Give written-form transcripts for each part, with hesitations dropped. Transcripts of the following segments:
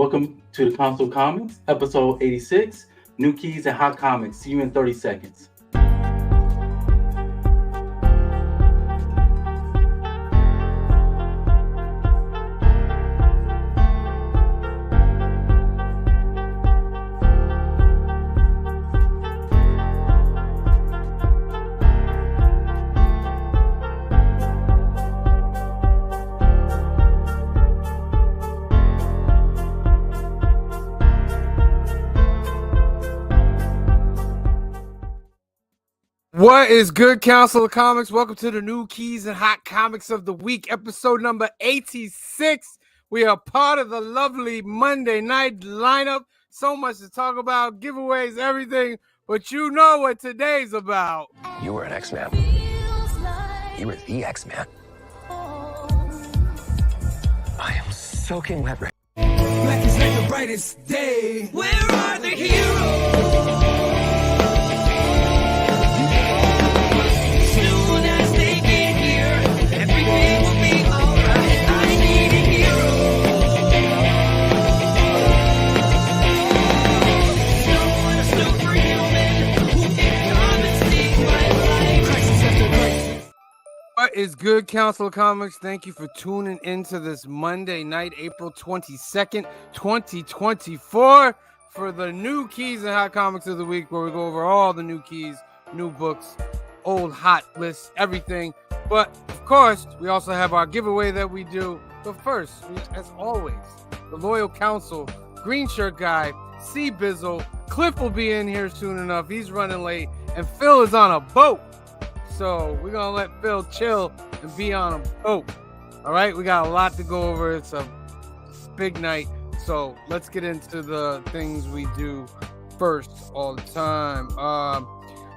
Welcome to the Console Comics, episode 86, New Keys and Hot Comics. See you in 30 seconds. What is good, Council of Comics? Welcome to the New Keys and Hot Comics of the Week, episode number 86. We are part of the lovely Monday night lineup. So much to talk about, giveaways, everything, but you know what today's about. You were an X-Man. You were the X-Man. I am soaking wet right now. Black is like the brightest day. Where are the heroes? What is good, Council of Comics? Thank you for tuning into this Monday night, April 22nd, 2024, for the New Keys and Hot Comics of the Week, where we go over all the new keys, new books, old hot lists, everything. But, of course, we also have our giveaway that we do. But first, as always, the loyal council, Green Shirt Guy, C Bizzle, Cliff will be in here soon enough. He's running late, and Phil is on a boat. So we're going to let Phil chill and be on a boat. All right, we got a lot to go over. It's a big night. So let's get into the things we do first all the time.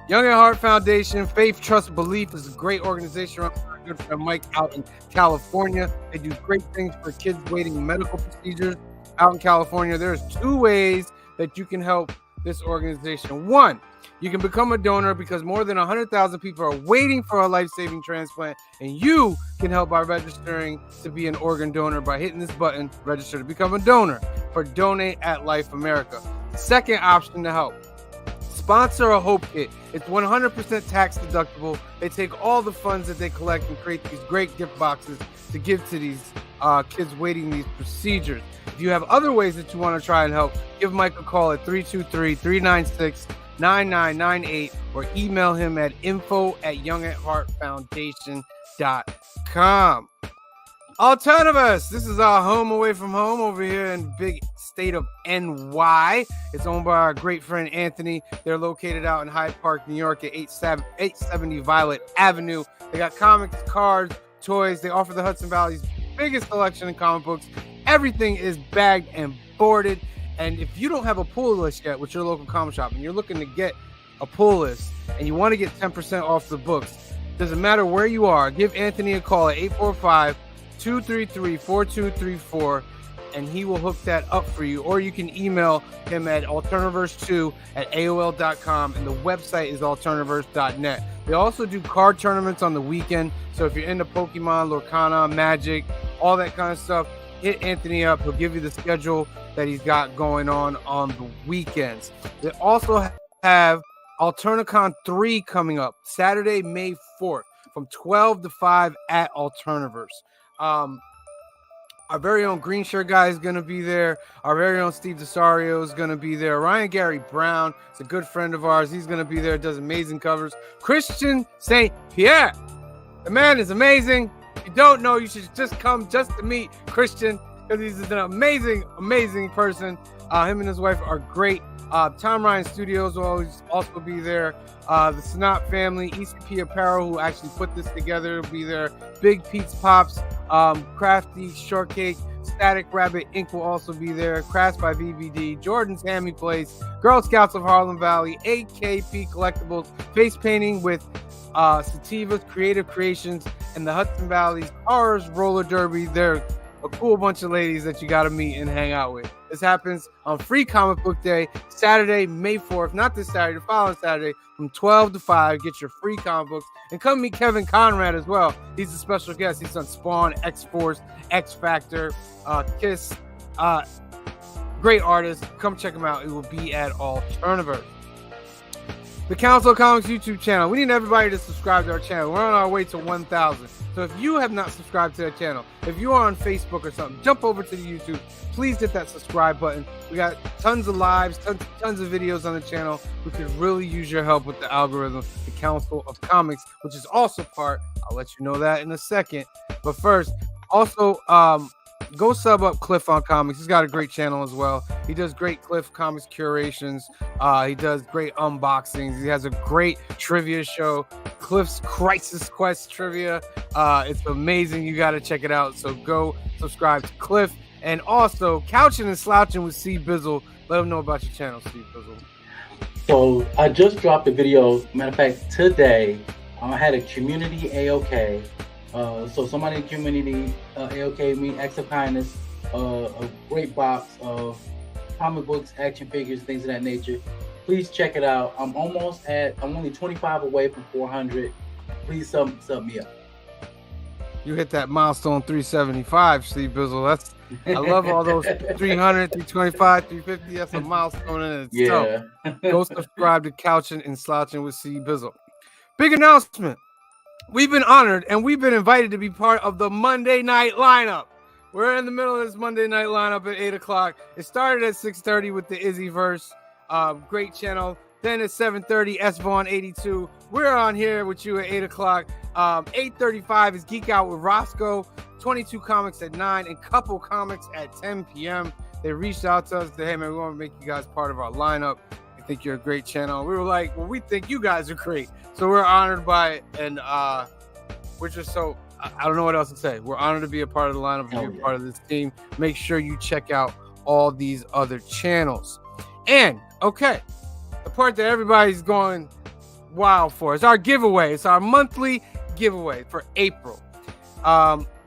Young at Heart Foundation, Faith, Trust, Belief is a great organization run by our good friend Mike out in California. They do great things for kids waiting medical procedures out in California. There's two ways that you can help this organization. One, you can become a donor because more than 100,000 people are waiting for a life-saving transplant, and you can help by registering to be an organ donor by hitting this button, register to become a donor, for Donate at Life America. Second option to help, sponsor a Hope Kit. It's 100% tax deductible. They take all the funds that they collect and create these great gift boxes to give to these kids waiting these procedures. If you have other ways that you want to try and help, give Mike a call at 323-396-9998 or email him at info@youngatheartfoundation.com. Alternatives. This is our home away from home over here in big state of NY. It's owned by our great friend Anthony. They're located out in Hyde Park, New York at 870 Violet Avenue. They got comics, cards, toys. They offer the Hudson Valley's biggest selection of comic books. Everything is bagged and boarded. And if you don't have a pull list yet with your local comic shop and you're looking to get a pull list and you want to get 10% off the books, doesn't matter where you are, give Anthony a call at 845-233-4234 and he will hook that up for you. Or you can email him at alterniverse2@aol.com and the website is alterniverse.net. They also do card tournaments on the weekend. So if you're into Pokemon, Lorcana, Magic, all that kind of stuff, hit Anthony up. He'll give you the schedule that he's got going on the weekends. They also have Alternicon 3 coming up Saturday, May 4th from 12 to 5 at Alterniverse. Our very own Green Shirt Guy is going to be there. Our very own Steve DeSario is going to be there. Ryan Gary Brown is a good friend of ours. He's going to be there, does amazing covers. Christian St. Pierre, the man is amazing. If you don't know, you should just come just to meet Christian because he's an amazing, amazing person. Him and his wife are great. Tom Ryan Studios will always also be there. The Snot family, ECP Apparel, who actually put this together, will be there. Big Pete's Pops, Crafty Shortcake, Static Rabbit Inc. will also be there. Crafts by VVD, Jordan's Hammy Place, Girl Scouts of Harlem Valley, AKP Collectibles, Face Painting with Sativa's Creative Creations, and the Hudson Valley's Horrors Roller Derby. They're a cool bunch of ladies that you got to meet and hang out with. This happens on Free Comic Book Day, Saturday, May 4th. Not this Saturday, the following Saturday from 12 to 5. Get your free comic books. And come meet Kevin Conrad as well. He's a special guest. He's on Spawn, X-Force, X-Factor, Kiss, Great artist. Come check him out. It will be at Alterniverse. The Council of Comics YouTube channel. We need everybody to subscribe to our channel. We're on our way to 1,000. So if you have not subscribed to that channel, if you are on Facebook or something, jump over to the YouTube. Please hit that subscribe button. We got tons of lives, tons of videos on the channel. We could really use your help with the algorithm. The Council of Comics, which is also part. I'll let you know that in a second. But first, also, go sub up Cliff on Comics. He's got a great channel as well. He does great Cliff Comics curations. He does great unboxings. He has a great trivia show, Cliff's Crisis Quest Trivia. It's amazing. You got to check it out. So go subscribe to Cliff. And also, Couching and Slouching with C Bizzle. Let them know about your channel, C Bizzle. So I just dropped a video. Matter of fact, today I had a community AOK. So somebody in the community AOK me acts of kindness, a great box of comic books, action figures, things of that nature. Please check it out. I'm only 25 away from 400. Please sub me up. You hit that milestone 375, Steve Bizzle. I love all those 300, 325, 350. That's a milestone in itself. Yeah. Go subscribe to Couching and Slouching with C Bizzle. Big announcement. We've been honored and we've been invited to be part of the Monday night lineup. We're in the middle of this Monday night lineup at 8 o'clock. It started at 6:30 with the Izzyverse. Great channel. Then at 7:30, ep.86. We're on here with you at 8 o'clock. 8:35 is Geek Out with Roscoe. 22 Comics at 9 and Couple Comics at 10 p.m. They reached out to us and said, hey, man, we want to make you guys part of our lineup. We think you're a great channel. We were like, well, we think you guys are great. So we're honored by it. And we're just so, I don't know what else to say. We're honored to be a part of the lineup and be a part of this team. Make sure you check out all these other channels. And, okay, the part that everybody's going wild for is our giveaway. It's our monthly giveaway for April.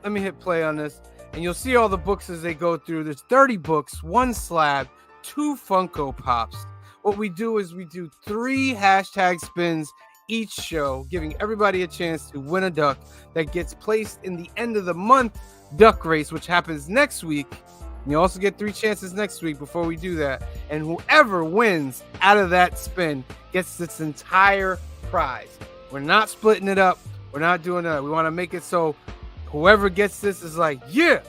Let me hit play on this, and you'll see all the books as they go through. There's 30 books, 1 slab, 2 Funko Pops. What we do is we do 3 hashtag spins each show, giving everybody a chance to win a duck that gets placed in the end of the month duck race, which happens next week. And you also get 3 chances next week before we do that. And whoever wins out of that spin gets this entire prize. We're not splitting it up. We're not doing that. We want to make it so whoever gets this is like, yeah.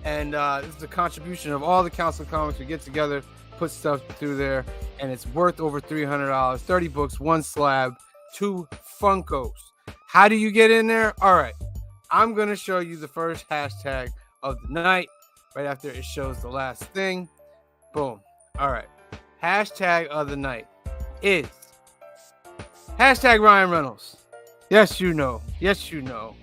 And this is a contribution of all the Council of Comics. We get together, put stuff through there, and it's worth over $300. 30 books, 1 slab, 2 Funkos. How do you get in there? All right. I'm going to show you the first hashtag of the night right after it shows the last thing. Boom. All right. Hashtag of the night is hashtag Ryan Reynolds. Yes, you know. Yes, you know.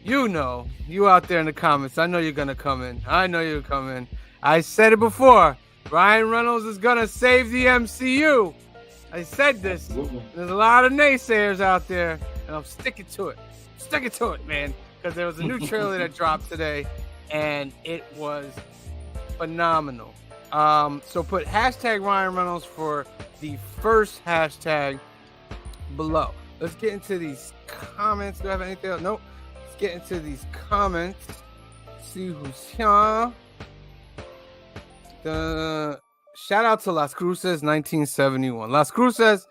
You know, you out there in the comments, I know you're going to come in. I know you're coming. I said it before. Ryan Reynolds is going to save the MCU. I said this. There's a lot of naysayers out there, and I'm sticking to it. Sticking to it, man, because there was a new trailer that dropped today, and it was phenomenal. So put hashtag Ryan Reynolds for the first hashtag below. Let's get into these comments. Do I have anything else? Nope. Get into these comments. See who's here. Shout out to Las Cruces 1971. Las Cruces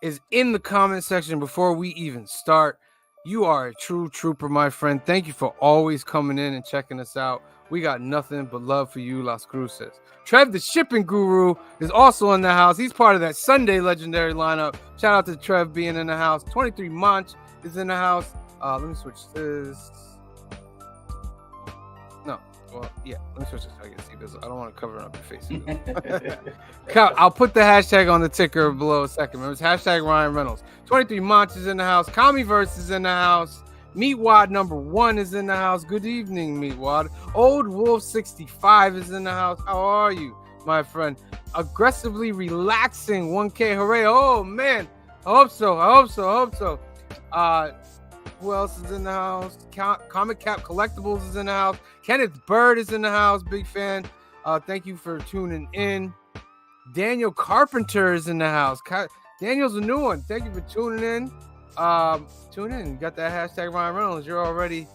is in the comment section before we even start. You are a true trooper, my friend. Thank you for always coming in and checking us out. We got nothing but love for you, Las Cruces. Trev, the shipping guru, is also in the house. He's part of that Sunday legendary lineup. Shout out to Trev being in the house. 23 Monch is in the house. Let me switch this. No. Well, yeah. Let me switch this so I can see this. I don't want to cover up your face. I'll put the hashtag on the ticker below a second. Remember, it's hashtag Ryan Reynolds. 23 Monch is in the house. Commieverse is in the house. Meatwad number 1 is in the house. Good evening, Meatwad. Old Wolf 65 is in the house. How are you, my friend? Aggressively relaxing 1K. Hooray. Oh, man. I hope so. Who else is in the house? Comic Cap Collectibles is in the house. Kenneth Bird is in the house. Big fan. Thank you for tuning in. Daniel Carpenter is in the house. Daniel's a new one. Thank you for tuning in. Tune in. You got that hashtag Ryan Reynolds. You're already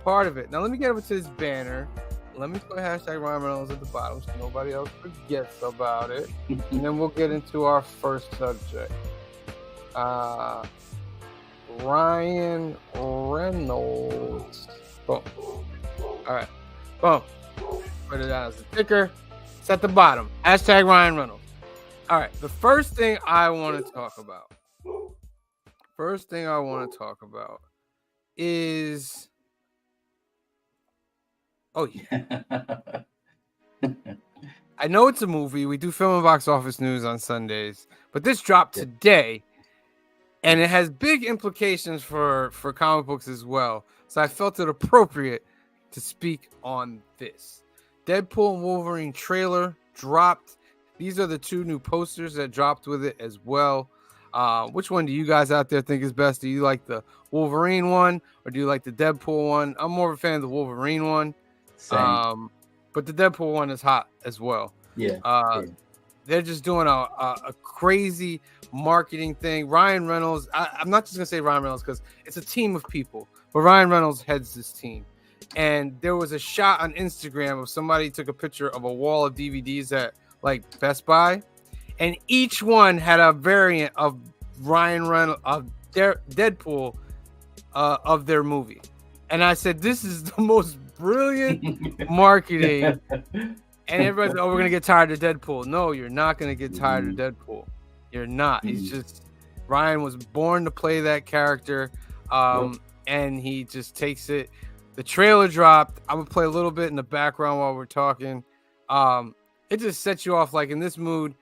part of it. Now let me get over to this banner. let me put hashtag Ryan Reynolds at the bottom so nobody else forgets about it. And then we'll get into our first subject. Ryan Reynolds. Boom. All right. Boom. Put it down as a ticker. It's at the bottom. Hashtag Ryan Reynolds. All right. The first thing I want to talk about. Is. Oh, yeah. I know it's a movie. We do film and box office news on Sundays, but this dropped today, and it has big implications for comic books as well. So I felt it appropriate to speak on this. Deadpool and Wolverine trailer dropped. These are the two new posters that dropped with it as well. Which one do you guys out there think is best? Do you like the Wolverine one or do you like the Deadpool one? I'm more of a fan of the Wolverine one. Same. But the Deadpool one is hot as well. Yeah. They're just doing a crazy marketing thing. Ryan Reynolds, I'm not just going to say Ryan Reynolds because it's a team of people, but Ryan Reynolds heads this team. And there was a shot on Instagram of somebody took a picture of a wall of DVDs at like Best Buy. And each one had a variant of Ryan Reynolds, of their Deadpool of their movie. And I said, this is the most brilliant marketing. And everybody's, oh, we're going to get tired of Deadpool. No, you're not going to get tired of Deadpool. You're not. He's just, Ryan was born to play that character. And he just takes it. The trailer dropped. I'm going to play a little bit in the background while we're talking. It just sets you off like in this mood,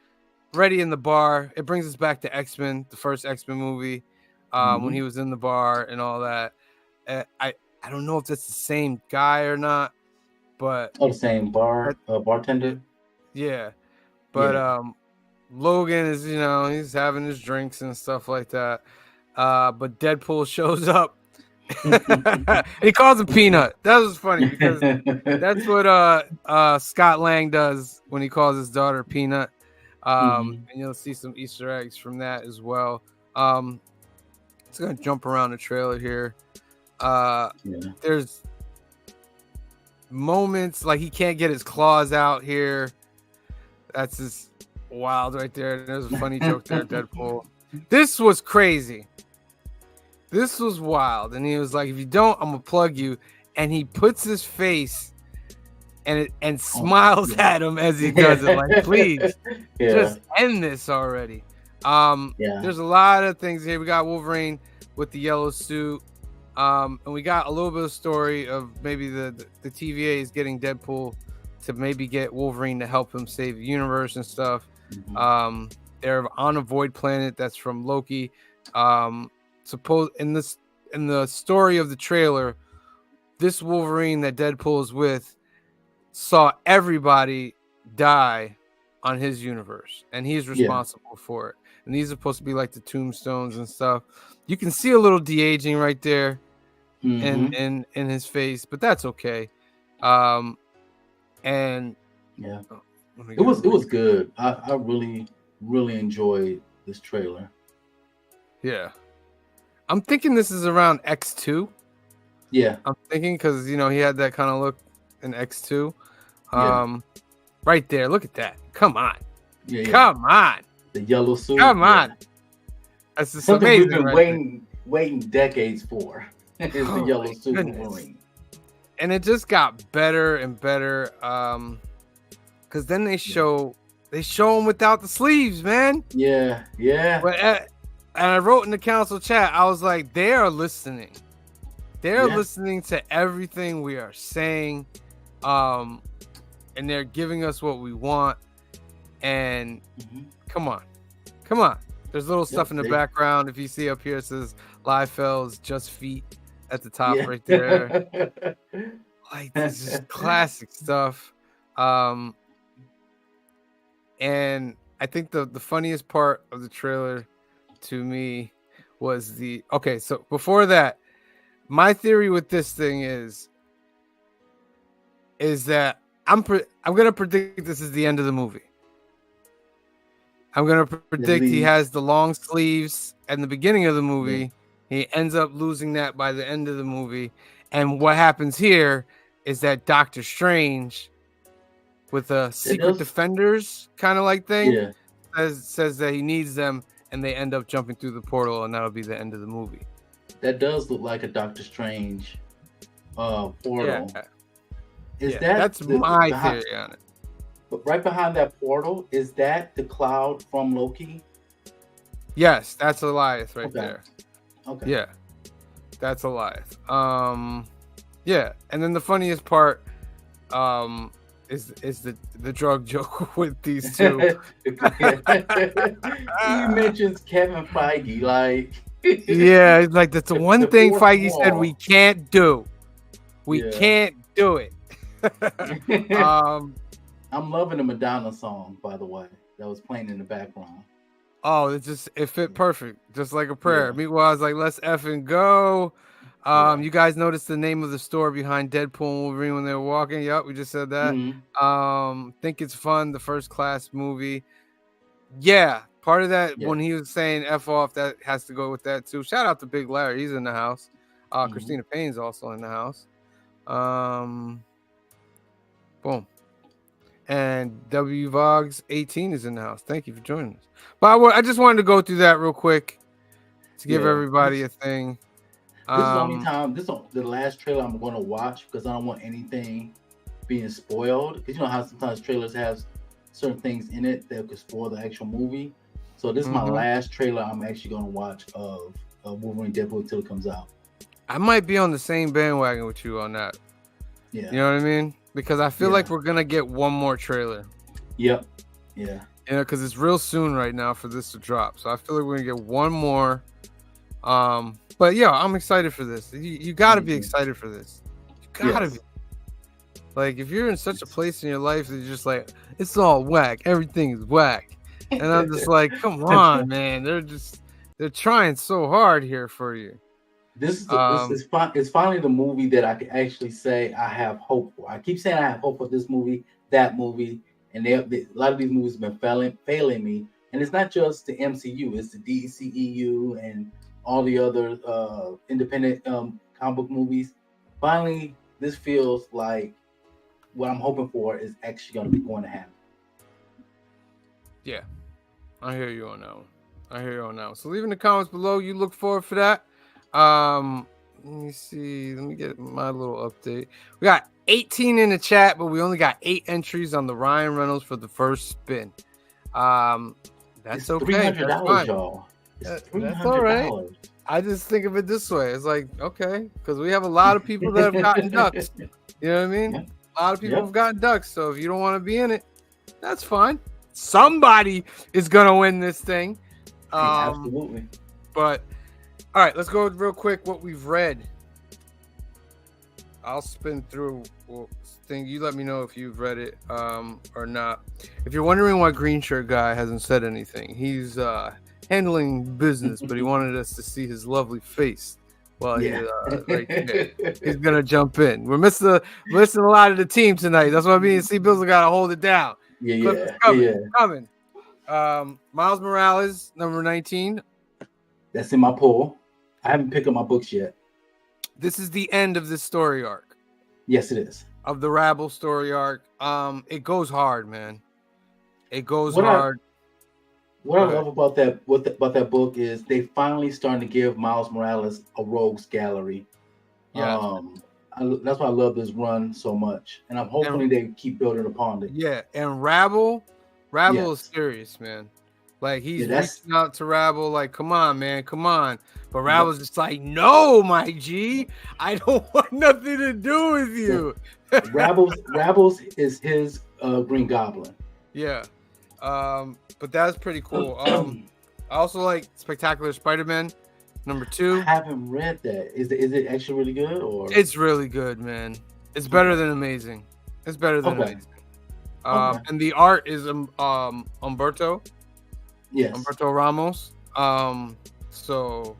ready in the bar. It brings us back to X-Men, the first X-Men movie, when he was in the bar and all that. I don't know if that's the same guy or not, but the same bartender. Yeah, but Logan is, he's having his drinks and stuff like that. But Deadpool shows up. He calls him Peanut. That was funny because that's what Scott Lang does when he calls his daughter Peanut. And you'll see some Easter eggs from that as well. It's gonna jump around the trailer here. There's moments like he can't get his claws out here. That's just wild right there. There's a funny joke there, Deadpool. This was crazy. This was wild. And he was like, if you don't, I'm gonna plug you. And he puts his face and smiles at him as he does it. Like, please, just end this already. There's a lot of things here. We got Wolverine with the yellow suit. And we got a little bit of story of maybe the TVA is getting Deadpool to maybe get Wolverine to help him save the universe and stuff. They're on a void planet that's from Loki. In the story of the trailer, this Wolverine that Deadpool is with saw everybody die on his universe, and he's responsible for it. And these are supposed to be like the tombstones and stuff. You can see a little de-aging right there in his face, but that's okay. It was good. I really enjoyed this trailer. Yeah. I'm thinking this is around X2. Yeah. I'm thinking because, he had that kind of look in X2. Right there. Look at that. Come on. Come on. The yellow suit. Come on. That's just something amazing. We've been waiting decades for. Is the yellow suit Wolverine. And it just got better and better. Because then they show him without the sleeves, man. Yeah. But and I wrote in the council chat, I was like, they are listening. They're listening to everything we are saying. And they're giving us what we want. And come on. There's little stuff in the background. If you see up here, it says Liefeld's Just Feet at the top right there. Like, this is classic stuff. And I think the funniest part of the trailer to me was so before that, my theory with this thing is that I'm gonna predict this is the end of the movie. I'm gonna predict he has the long sleeves at the beginning of the movie. He ends up losing that by the end of the movie, and what happens here is that Doctor Strange with a Secret does- Defenders kind of like thing Yeah, says that he needs them, and they end up jumping through the portal, and that'll be the end of the movie. that does look like a Doctor Strange portal. Yeah, Is yeah, that that's my theory on it. But right behind that portal, is that the cloud from Loki? Yes, that's Elias right Okay. there. Okay. Yeah, that's Elias. Yeah, and then the funniest part, is the drug joke with these two. He mentions Kevin Feige, like Yeah, it's like that's the one the thing fourth Feige said wall. we can't do. We Yeah. can't do it. I'm loving the Madonna song, by the way, that was playing in the background. Oh, it fit perfect, just like a prayer. Yeah. Meanwhile, I was like, let's effing go. Yeah. You guys noticed the name of the store behind Deadpool and Wolverine when they were walking? Yep, we just said that. Mhm. Think it's fun, the First Class movie. Yeah, part of that Yeah. when he was saying F off, that has to go with that too. Shout out to Big Larry, he's in the house. Mhm. Christina Payne's also in the house. Boom. And W Vogs 18 is in the house. Thank you for joining us. But I just wanted to go through that real quick to give Yeah. everybody a thing. This is the only time. This is the last trailer I'm going to watch because I don't want anything being spoiled. Because you know how sometimes trailers have certain things in it that could spoil the actual movie. So this is my last trailer I'm actually going to watch of Wolverine Deadpool until it comes out. I might be on the same bandwagon with you on that. Yeah. You know what I mean? Because I feel Yeah. like we're gonna get one more trailer. Yep. Yeah. You know, because it's real soon right now for this to drop. So I feel like we're gonna get one more. But yeah, I'm excited for this. You gotta be excited for this. You gotta Yes. be. Like, if you're in such a place in your life that you're just like, it's all whack, everything is whack. And I'm just like, come on, man. They're trying so hard here for you. This is it's finally the movie that I can actually say I have hope for. I keep saying I have hope for this movie, that movie, and a lot of these movies have been failing me. And it's not just the MCU; it's the DCEU and all the other independent comic book movies. Finally, this feels like what I'm hoping for is actually going to happen. Yeah, I hear you on that one. So leave in the comments below. You look forward for that. Let me see. Let me get my little update. We got 18 in the chat, but we only got 8 entries on the Ryan Reynolds for the first spin. That's It's okay. $300, That's fine. y'all. It's $300. That's all right. I just think of it this way. It's like, okay, because we have a lot of people that have gotten ducks. You know what I mean? Yeah. A lot of people Yep. have gotten ducks. So if you don't want to be in it, that's fine. Somebody is gonna win this thing. Absolutely. But all right, let's go real quick what we've read. I'll spin through thing. You let me know if you've read it or not. If you're wondering why Green Shirt Guy hasn't said anything, he's handling business, but he wanted us to see his lovely face. Well, Yeah. right there. He's gonna jump in. We're missing a lot of the team tonight. That's why me and C Bills got to hold it down. Yeah. Coming. Miles Morales, number 19. That's in my pool. I haven't picked up my books yet. This is the end of this story arc. Yes, it is. Of the Rabble story arc. It goes hard, man. It goes What hard. What I love about that book is they finally starting to give Miles Morales a rogues gallery. Yeah. That's why I love this run so much, and I'm hoping they keep building upon it. Yeah, and Rabble Yes. is serious, man. Like he's that's- reaching out to Rabble, like, come on, man, come on. But Rabble's just like, no, my G, I don't want nothing to do with you. Rabbles is his Green Goblin. Yeah. But that's pretty cool. I also like Spectacular Spider-Man, number 2. I haven't read that. Is it actually really good, or It's really good, man. It's better than amazing. It's better than amazing. And the art is Humberto. Yes. Humberto Ramos. So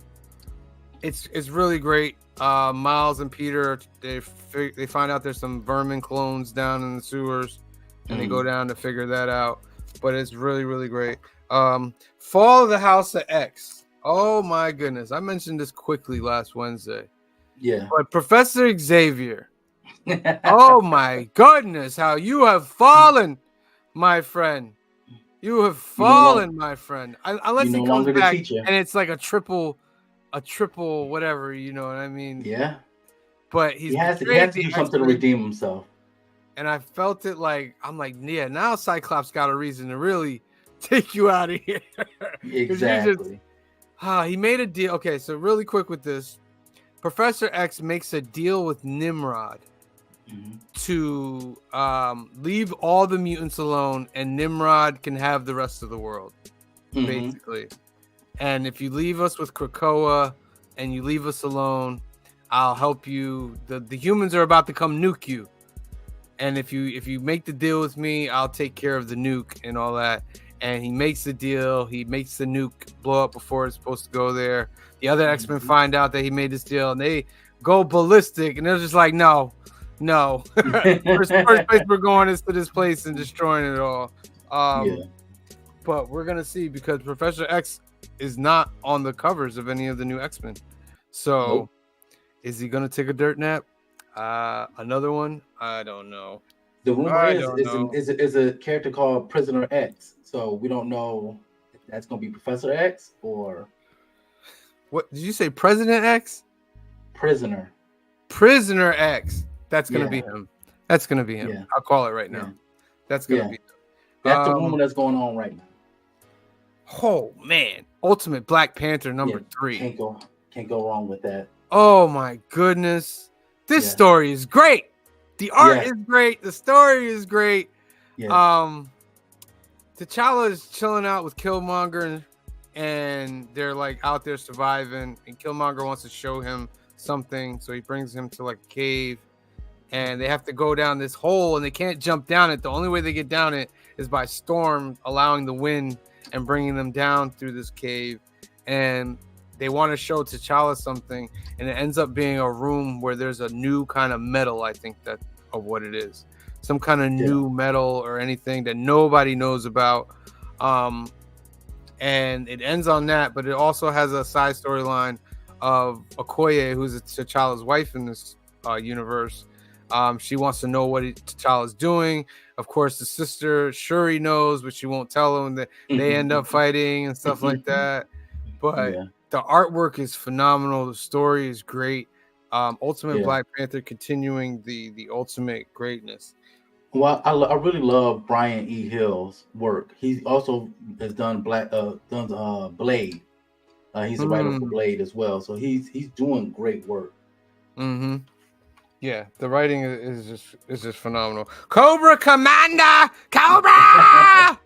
it's really great. Miles and Peter, they find out there's some vermin clones down in the sewers, and they go down to figure that out. But it's really, really great. Fall of the House of X. Oh my goodness. I mentioned this quickly last Wednesday. Yeah. But Professor Xavier Oh my goodness, how you have fallen, my friend. You have You no longer, fallen, my friend. you Unless he no comes longer the back teacher. and it's like a triple whatever, you know what I mean? Yeah, But he he's has to. He betrayed has to the do something to X-Men, redeem himself. and I felt it like I'm like, yeah, now Cyclops got a reason to really take you out of here. 'Cause you're just Exactly. he made a deal. Okay, so really quick with this. Professor X makes a deal with Nimrod Mm-hmm. to leave all the mutants alone, and Nimrod can have the rest of the world, basically. And if you leave us with Krakoa and you leave us alone, I'll help you. The humans are about to come nuke you. And if you make the deal with me, I'll take care of the nuke and all that. And he makes the deal. He makes the nuke blow up before it's supposed to go there. The other X-Men find out that he made this deal, and they go ballistic. And they're just like, no. First place we're going is to this place and destroying it all. But we're gonna see, because Professor X is not on the covers of any of the new X-Men. So, Nope. Is he gonna take a dirt nap? Another one? I don't know. The rumor I is don't know. is a character called Prisoner X. So we don't know if that's going to be Professor X or What did you say? President X? Prisoner. Prisoner X. That's gonna Yeah. be him. That's gonna be him. Yeah. I'll call it right now. Yeah. That's gonna Yeah. be him. That's the rumor that's going on right now. Oh man, Ultimate Black Panther number Yeah, 3. Can't go wrong with that. Oh my goodness, this Yeah. story is great. The art Yeah. is great. The story is great. Yeah. T'Challa is chilling out with Killmonger, and they're like out there surviving. And Killmonger wants to show him something, so he brings him to like a cave, and they have to go down this hole, and they can't jump down it. The only way they get down it is by Storm allowing the wind and bringing them down through this cave. And they want to show T'Challa something, and it ends up being a room where there's a new kind of metal. I think that of what it is, some kind of new metal or anything that nobody knows about. And it ends on that, but it also has a side storyline of Okoye, who's T'Challa's wife in this universe. She wants to know what T'Challa's doing. Of course, the sister Shuri knows, but she won't tell him. That they end up fighting and stuff like that. But the artwork is phenomenal. The story is great. Ultimate Black Panther continuing the ultimate greatness. Well, I really love Brian E. Hill's work. He also has done Blade. He's a writer for Blade as well. So he's doing great work. Mm-hmm. Yeah, the writing is just phenomenal. Cobra Commander! Cobra!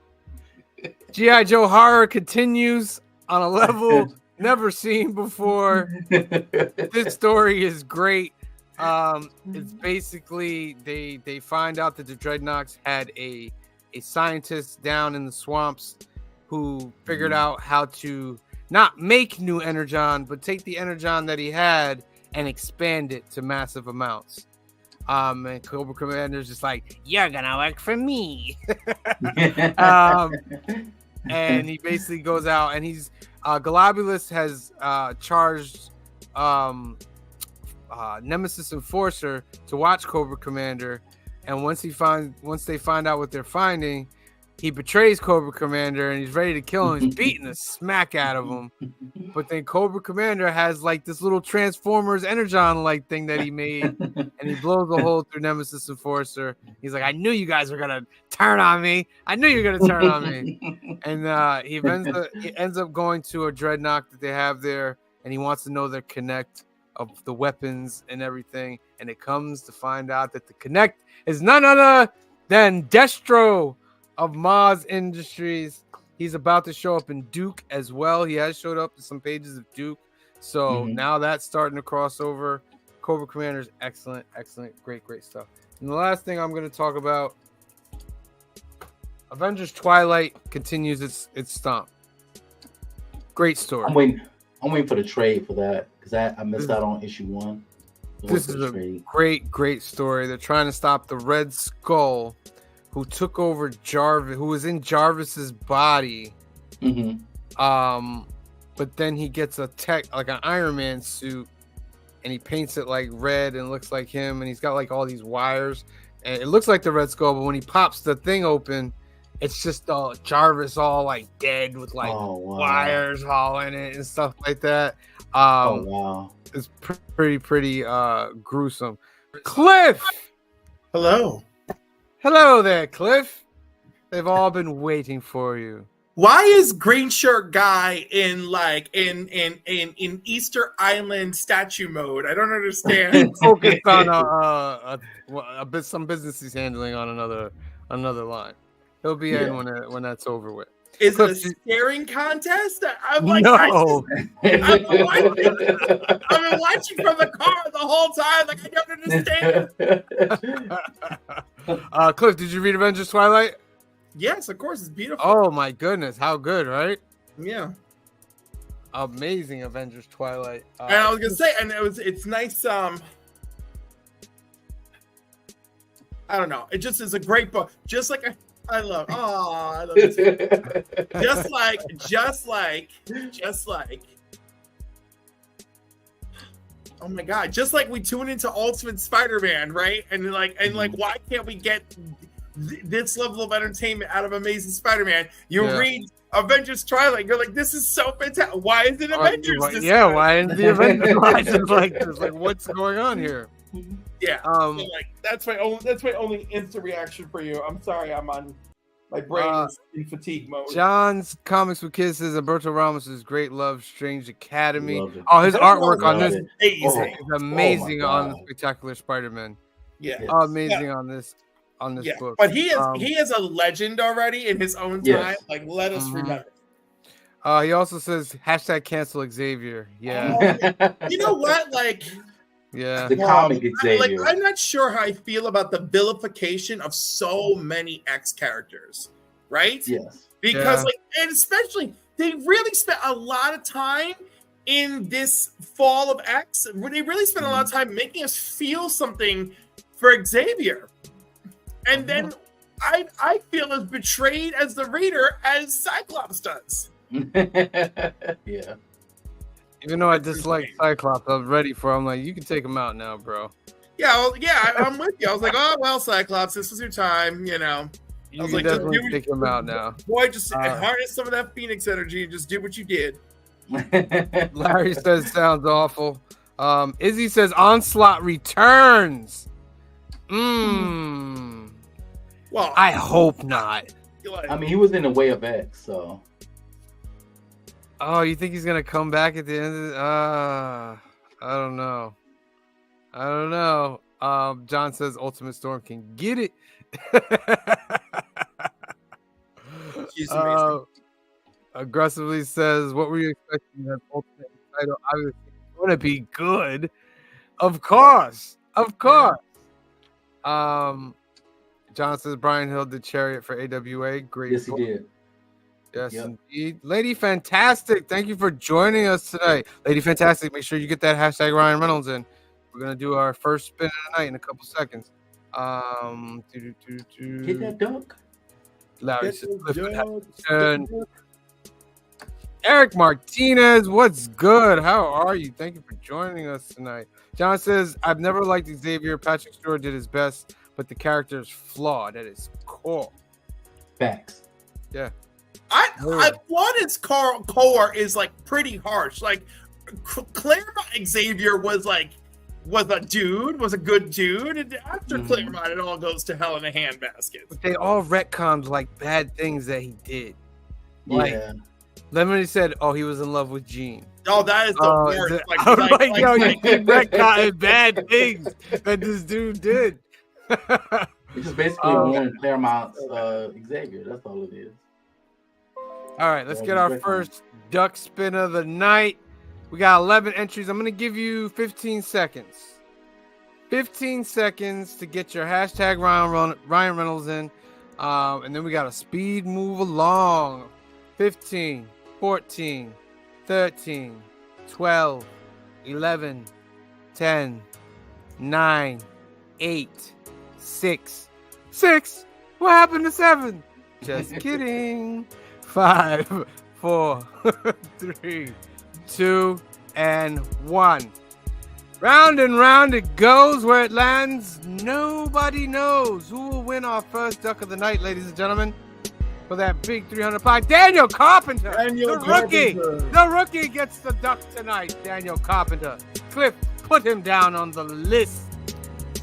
G.I. Joe horror continues on a level never seen before. This story is great. It's basically they find out that the Dreadnoks had a scientist down in the swamps who figured out how to not make new Energon, but take the Energon that he had and expand it to massive amounts. And Cobra Commander's just like, you're gonna work for me. And he basically goes out, and he's Globulus has charged Nemesis Enforcer to watch Cobra Commander, and once they find out what they're finding, he betrays Cobra Commander and he's ready to kill him. He's beating the smack out of him, but then Cobra Commander has like this little Transformers Energon like thing that he made, and he blows a hole through Nemesis Enforcer. He's like, I knew you guys were gonna turn on me. I knew you were gonna turn on me. And he ends up going to a Dreadnought that they have there, and he wants to know their connect of the weapons and everything. And it comes to find out that the connect is none other than Destro of Maz Industries. He's about to show up in Duke as well. He has showed up in some pages of Duke. So now that's starting to cross over. Cobra Commander's excellent, great stuff. And the last thing I'm going to talk about, Avengers Twilight continues its stomp. Great story. I'm waiting for the trade for that because I missed out on issue 1. This is a great story. They're trying to stop the Red Skull, who took over Jarvis, who was in Jarvis's body. But then he gets like an Iron Man suit, and he paints it like red and looks like him, and he's got like all these wires, and it looks like the Red Skull, but when he pops the thing open, it's just Jarvis all like dead with like wires all in it and stuff like that. It's pretty gruesome. Cliff, Hello. hello there, Cliff. They've all been waiting for you. Why is green shirt guy in like in Easter Island statue mode? I don't understand. Focused on some business he's handling on another line. He'll be in when that's over with. Is it a staring contest? I'm like, no. I've been watching from the car the whole time. Like, I don't understand. Cliff, did you read Avengers Twilight? Yes, of course, it's beautiful. Oh my goodness, how good, right? Yeah, amazing Avengers Twilight. And I was gonna say, and it's nice. I don't know. It just is a great book. Just like I love. Oh, I love it. just like. Oh my God! Just like we tune into Ultimate Spider-Man, right? And why can't we get this level of entertainment out of Amazing Spider-Man? You read Avengers Twilight, you're like, this is so fantastic. Why is it Avengers? Why isn't the Avengers? like, what's going on here? Yeah, so that's my only instant reaction for you. I'm sorry, I'm on my brain is in fatigue mode. John's Comics with Kids says Alberto Ramos' Great Love Strange Academy. Oh, his artwork on this is amazing on the Spectacular Spider-Man. Yeah, amazing on this book. But he is a legend already in his own time. Like, let us remember. He also says #cancel Xavier. Yeah. You know what? Like, the comic Xavier. I'm not sure how I feel about the vilification of so many X characters, right? Yes. Because and especially they really spent a lot of time in this fall of X. They really spent a lot of time making us feel something for Xavier. And then I feel as betrayed as the reader as Cyclops does. Yeah. Even though I dislike Cyclops, I'm ready for him. I'm like, you can take him out now, bro. Yeah, I'm with you. I was like, oh, well, Cyclops, this is your time, you know. You can like, definitely take him out now. Boy, just harness some of that Phoenix energy and just do what you did. Larry says, sounds awful. Izzy says, Onslaught returns. Well, I hope not. I mean, he was in the way of X, so. Oh, you think he's gonna come back at the end of I don't know. John says Ultimate Storm can get it. Aggressively says, what were you expecting that Ultimate title? Obviously, it's gonna be good. Of course. John says Brian Hill did Chariot for AWA. Great. Yes, he did. Yes, indeed. Lady Fantastic, thank you for joining us today. Lady Fantastic, make sure you get that #Ryan Reynolds in. We're going to do our first spin of the night in a couple seconds. Get that dunk. Larry says, Eric Martinez, what's good? How are you? Thank you for joining us tonight. John says, I've never liked Xavier. Patrick Stewart did his best, but the character is flawed at its core. Facts. Yeah. I Claudius core is like pretty harsh. Like Claremont Xavier was a good dude, and after Claremont, it all goes to hell in a handbasket. But they all retconned like bad things that he did. Lemony said, "Oh, he was in love with Jean." Oh, that is the worst. You keep retconning bad things that this dude did. It's just basically one Claremont's Xavier. That's all it is. All right, let's get our first duck spin of the night. We got 11 entries. I'm going to give you 15 seconds. 15 seconds to get your #Ryan Reynolds in. And then we got to speed move along. 15, 14, 13, 12, 11, 10, 9, 8, 6. What happened to 7? Just kidding. 5, 4, 3, 2, and 1. Round and round it goes. Where it lands, nobody knows. Who will win our first duck of the night, ladies and gentlemen? For that big 300-pound Daniel Carpenter, Daniel rookie. Carpenter. The rookie gets the duck tonight. Daniel Carpenter. Cliff, put him down on the list.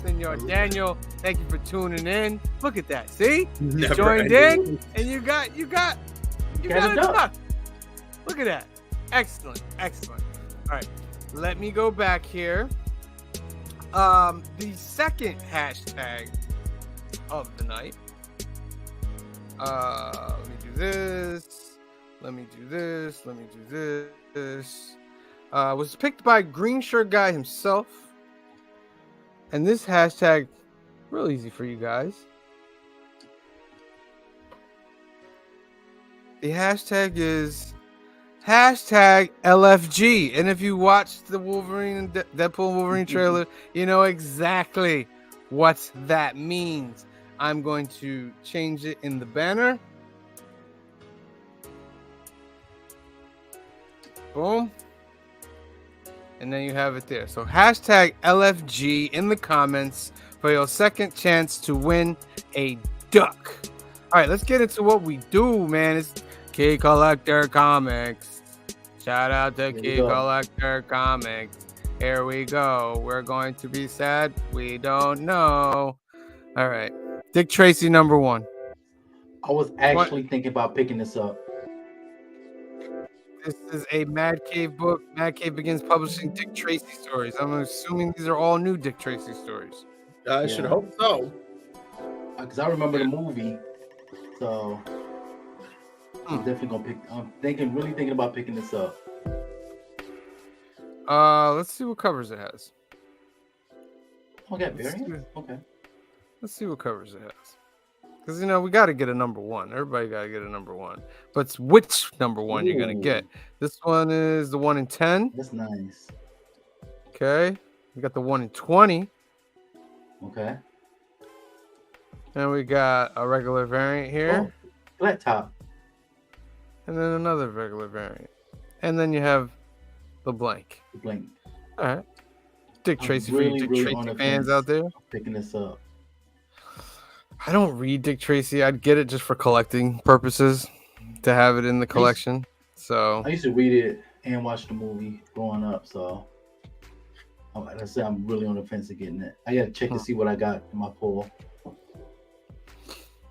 Senor Daniel, thank you for tuning in. Look at that. See? You Never joined ending. in and you got a duck. duck. Look at that. Excellent. All right. Let me go back here. The second hashtag of the night. Let me do this. Was picked by Green Shirt Guy himself. And this hashtag, real easy for you guys. The hashtag is hashtag LFG. And if you watched the Wolverine and Deadpool Wolverine trailer, you know exactly what that means. I'm going to change it in the banner. Boom. And then you have it there. So hashtag LFG in the comments for your second chance to win a duck. All right, let's get into what we do, man. It's Key Collector Comics. Shout out to Key Collector Comics. Here we go. We're going to be sad. We don't know. All right. Dick Tracy #1. I was actually thinking about picking this up. This is a Mad Cave book. Mad Cave begins publishing Dick Tracy stories. I'm assuming these are all new Dick Tracy stories. I should hope so. Because I remember the movie. So I'm definitely gonna pick. I'm really thinking about picking this up. Let's see what covers it has. Okay, variant. Okay. Let's see what covers it has. Because, you know, we got to get a #1. Everybody got to get a #1. But which #1 you're going to get? This one is the 1 in 10. That's nice. Okay. We got the 1 in 20. Okay. And we got a regular variant here. Oh, flat top. And then another regular variant. And then you have the blank. The blank. All right. Dick Tracy really, for you Dick really Tracy fans out there. Picking this up. I don't read Dick Tracy. I'd get it just for collecting purposes to have it in the collection. So I used to read it and watch the movie growing up. So like I said, I'm really on the fence of getting it. I got to check to see what I got in my pull.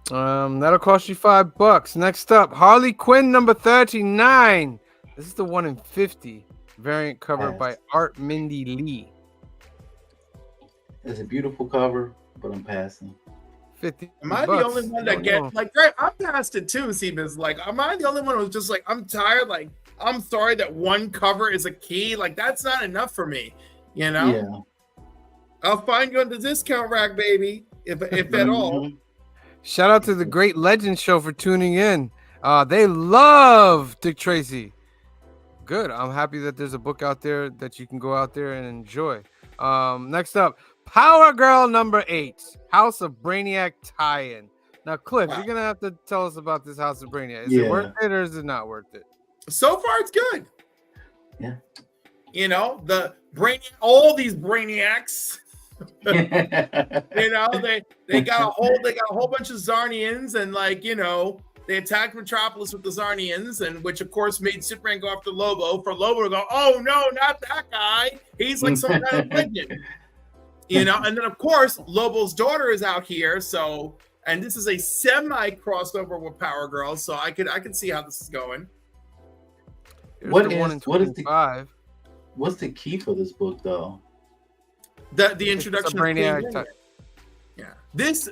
That'll cost you $5. Next up, Harley Quinn #39. This is the 1 in 50 variant cover by Art Mindy Lee. It's a beautiful cover, but I'm passing. 50. Am I the only one that get like I'm past it too, Stevens? Like, am I the only one who's just like, I'm tired? Like, I'm sorry that one cover is a key. Like, that's not enough for me, you know? Yeah. I'll find you on the discount rack, baby, if at all. Shout out to the Great Legend Show for tuning in. They love Dick Tracy. Good. I'm happy that there's a book out there that you can go out there and enjoy. Next up, Power Girl #8, House of Brainiac tie-in. Now, Cliff, you're gonna have to tell us about this House of Brainiac. Is it worth it or is it not worth it? So far, it's good. Yeah. You know, all these Brainiacs. You know, they got a whole bunch of Zarnians, and like, you know, they attacked Metropolis with the Zarnians, and which of course made Superman go after Lobo. For Lobo to go, oh no, not that guy. He's like some kind of legend. You know, and then of course Lobo's daughter is out here, so and this is a semi crossover with Power Girls, so I can see how this is going. What is what's the key for this book though? The introduction of Brainiac. Yeah. This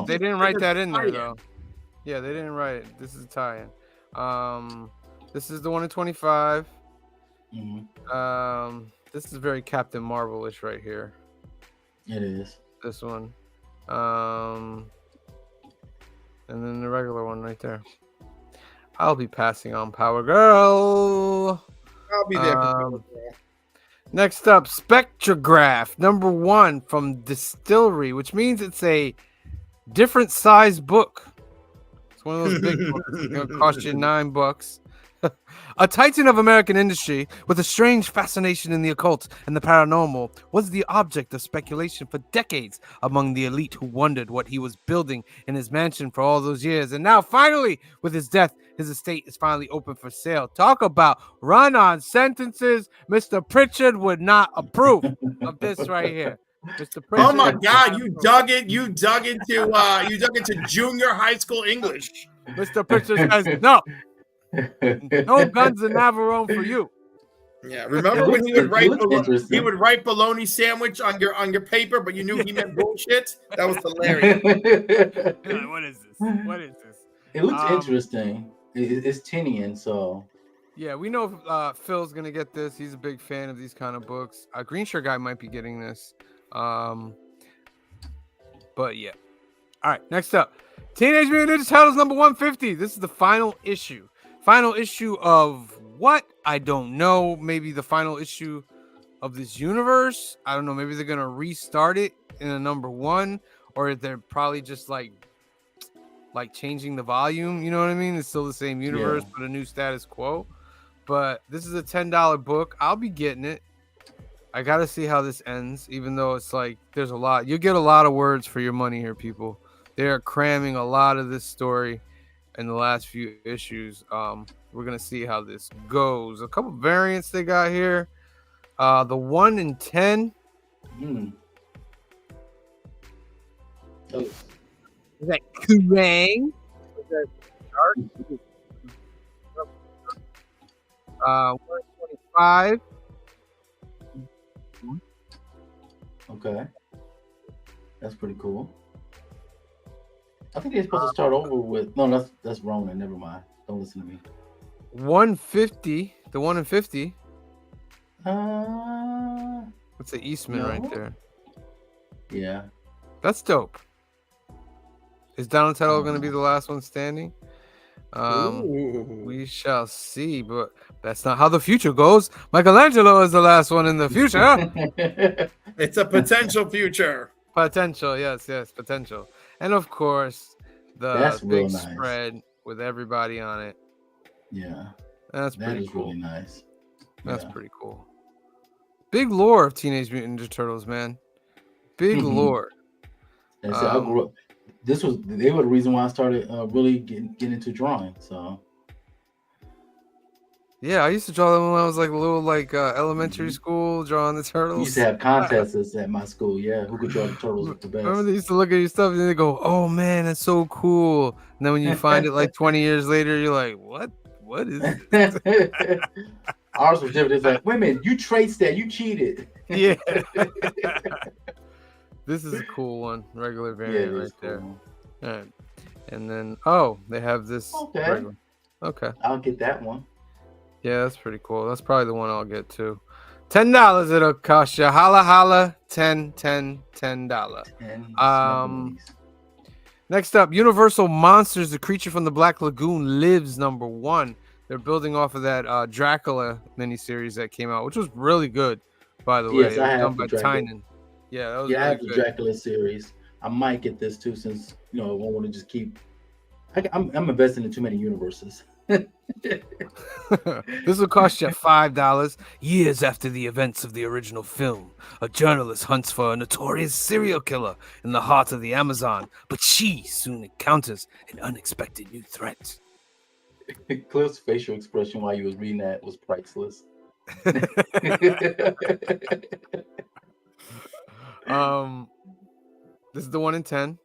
they didn't write that in there though. Yeah, they didn't write it. This is a tie-in. This is the 1 in 25. Mm-hmm. This is very Captain Marvel-ish right here. It is. This one. And then the regular one right there. I'll be passing on Power Girl. I'll be there for Power Girl. Next up, Spectrograph #1 from Distillery, which means it's a different size book. It's one of those big books. It's gonna cost you $9. A titan of American industry with a strange fascination in the occult and the paranormal was the object of speculation for decades among the elite who wondered what he was building in his mansion for all those years. And now, finally, with his death, his estate is finally open for sale. Talk about run-on sentences. Mr. Pritchard would not approve of this right here. Mr. Pritchard. Oh my God, you dug into junior high school English. Mr. Pritchard says no. No guns in Navarone for you. Yeah, remember when he would write bologna sandwich on your paper, but you knew he meant bullshit? That was hilarious. You're like, what is this? What is this? It looks interesting. It's Tinian, so yeah, we know Phil's gonna get this. He's a big fan of these kind of books. Green Shirt guy might be getting this. But yeah. All right, next up, Teenage Mutant Ninja Turtles number 150. This is the final issue. Final issue of what? I don't know. Maybe the final issue of this universe. I don't know. Maybe they're gonna restart it in a number 1, or they're probably just like changing the volume. You know what I mean? It's still the same universe, but a new status quo. But this is a $10 book. I'll be getting it. I gotta see how this ends, even though it's like there's a lot. You get a lot of words for your money here, people. They're cramming a lot of this story in the last few issues. We're gonna see how this goes. A couple variants they got here. The 1 in 10. Oh. Is that Kerrang? Is that dark? 125. Okay, that's pretty cool. I think they're supposed to start over with. No, that's Ronan. Never mind. Don't listen to me. 150. The 1 in 50. That's the Eastman right there. Yeah, that's dope. Is Donatello going to be the last one standing? We shall see, but that's not how the future goes. Michelangelo is the last one in the future. It's a potential future. Potential, yes, potential. And of course, the big nice spread with everybody on it. Yeah, that is cool. Really nice. That's pretty cool. Big lore of Teenage Mutant Ninja Turtles, man. Big lore. And so I grew up. They were the reason why I started really getting into drawing. So yeah, I used to draw them when I was like a little elementary school, drawing the turtles. We used to have contests at my school. Yeah, who could draw the turtles the best? Remember they used to look at your stuff and they go, "Oh man, that's so cool." And then when you find it like 20 years later, you're like, "What? What is this?" Ours was different. It's like, wait a minute, you traced that, you cheated. Yeah. This is a cool one, regular variant right there. Cool. All right, and then they have this. Okay. Okay. I'll get that one. Yeah, that's pretty cool. That's probably the one I'll get too. $10 it'll cost you. Holla holla. $10. Next up, Universal Monsters: The Creature from the Black Lagoon Lives number 1. They're building off of that Dracula miniseries that came out, which was really good, by the way. Yes, I have done by Tynan. Yeah, that was I have the Dracula series. I might get this too, since I won't want to just keep. I'm investing in too many universes. This will cost you $5. Years after the events of the original film, a journalist hunts for a notorious serial killer in the heart of the Amazon, but she soon encounters an unexpected new threat. Cliff's facial expression while you was reading that was priceless. This is the 1 in 10.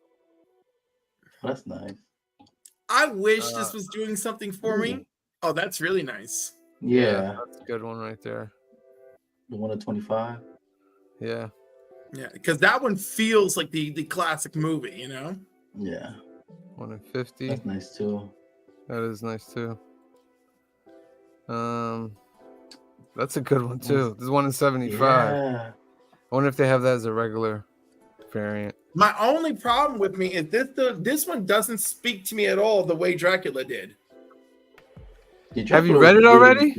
That's nice. I wish this was doing something for me. Oh, that's really nice. Yeah, that's a good one right there. The 1 in 25. Yeah, because that one feels like the classic movie, Yeah. 1 in 50. That's nice too. That is nice too. That's a good one too. This is 1 in 75. Yeah. I wonder if they have that as a regular variant. My only problem with me is this one doesn't speak to me at all the way Dracula did. Have you read it already?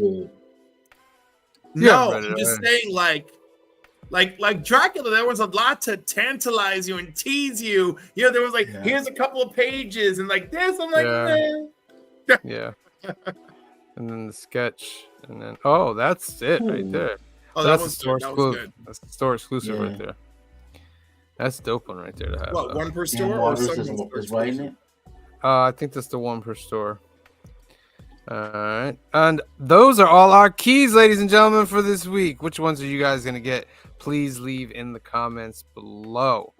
No, I'm just saying, like Dracula, there was a lot to tantalize you and tease you. There was here's a couple of pages and like this. I'm like, yeah. and then the sketch, and then that's it right there. Oh, So that that's the was store good. That was exclusive. good. That's the store exclusive Yeah. right there. That's dope one right there to have. What, one per Dan store or Waters someone's per is writing store? it. I think that's the one per store. All right, and those are all our keys, ladies and gentlemen, for this week. Which ones are you guys gonna get? Please leave in the comments below.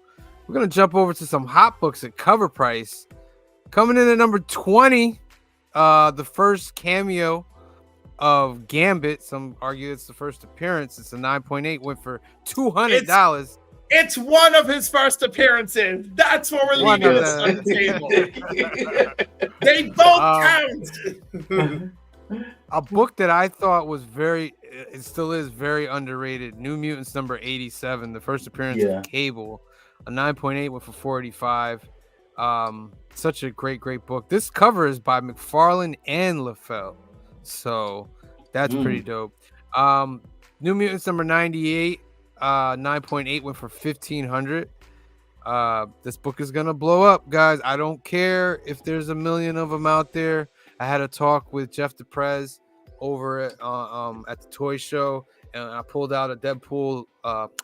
We're gonna jump over to some hot books at cover price. Coming in at number 20, the first cameo of Gambit. Some argue it's the first appearance. It's a 9.8. Went for $200. It's one of his first appearances. That's what we're One leaving of this on the the- table. They both count. A book that I thought was it still is very underrated. New Mutants number 87, the first appearance Yeah. of Cable, a 9.8 went for 485. Such a great book. This cover is by McFarlane and LaFell, so that's pretty dope. New Mutants number 98, 9.8 went for 1,500. This book is gonna blow up, guys. I don't care if there's a million of them out there. I had a talk with Jeff DePrez over at the toy show, and I pulled out a Deadpool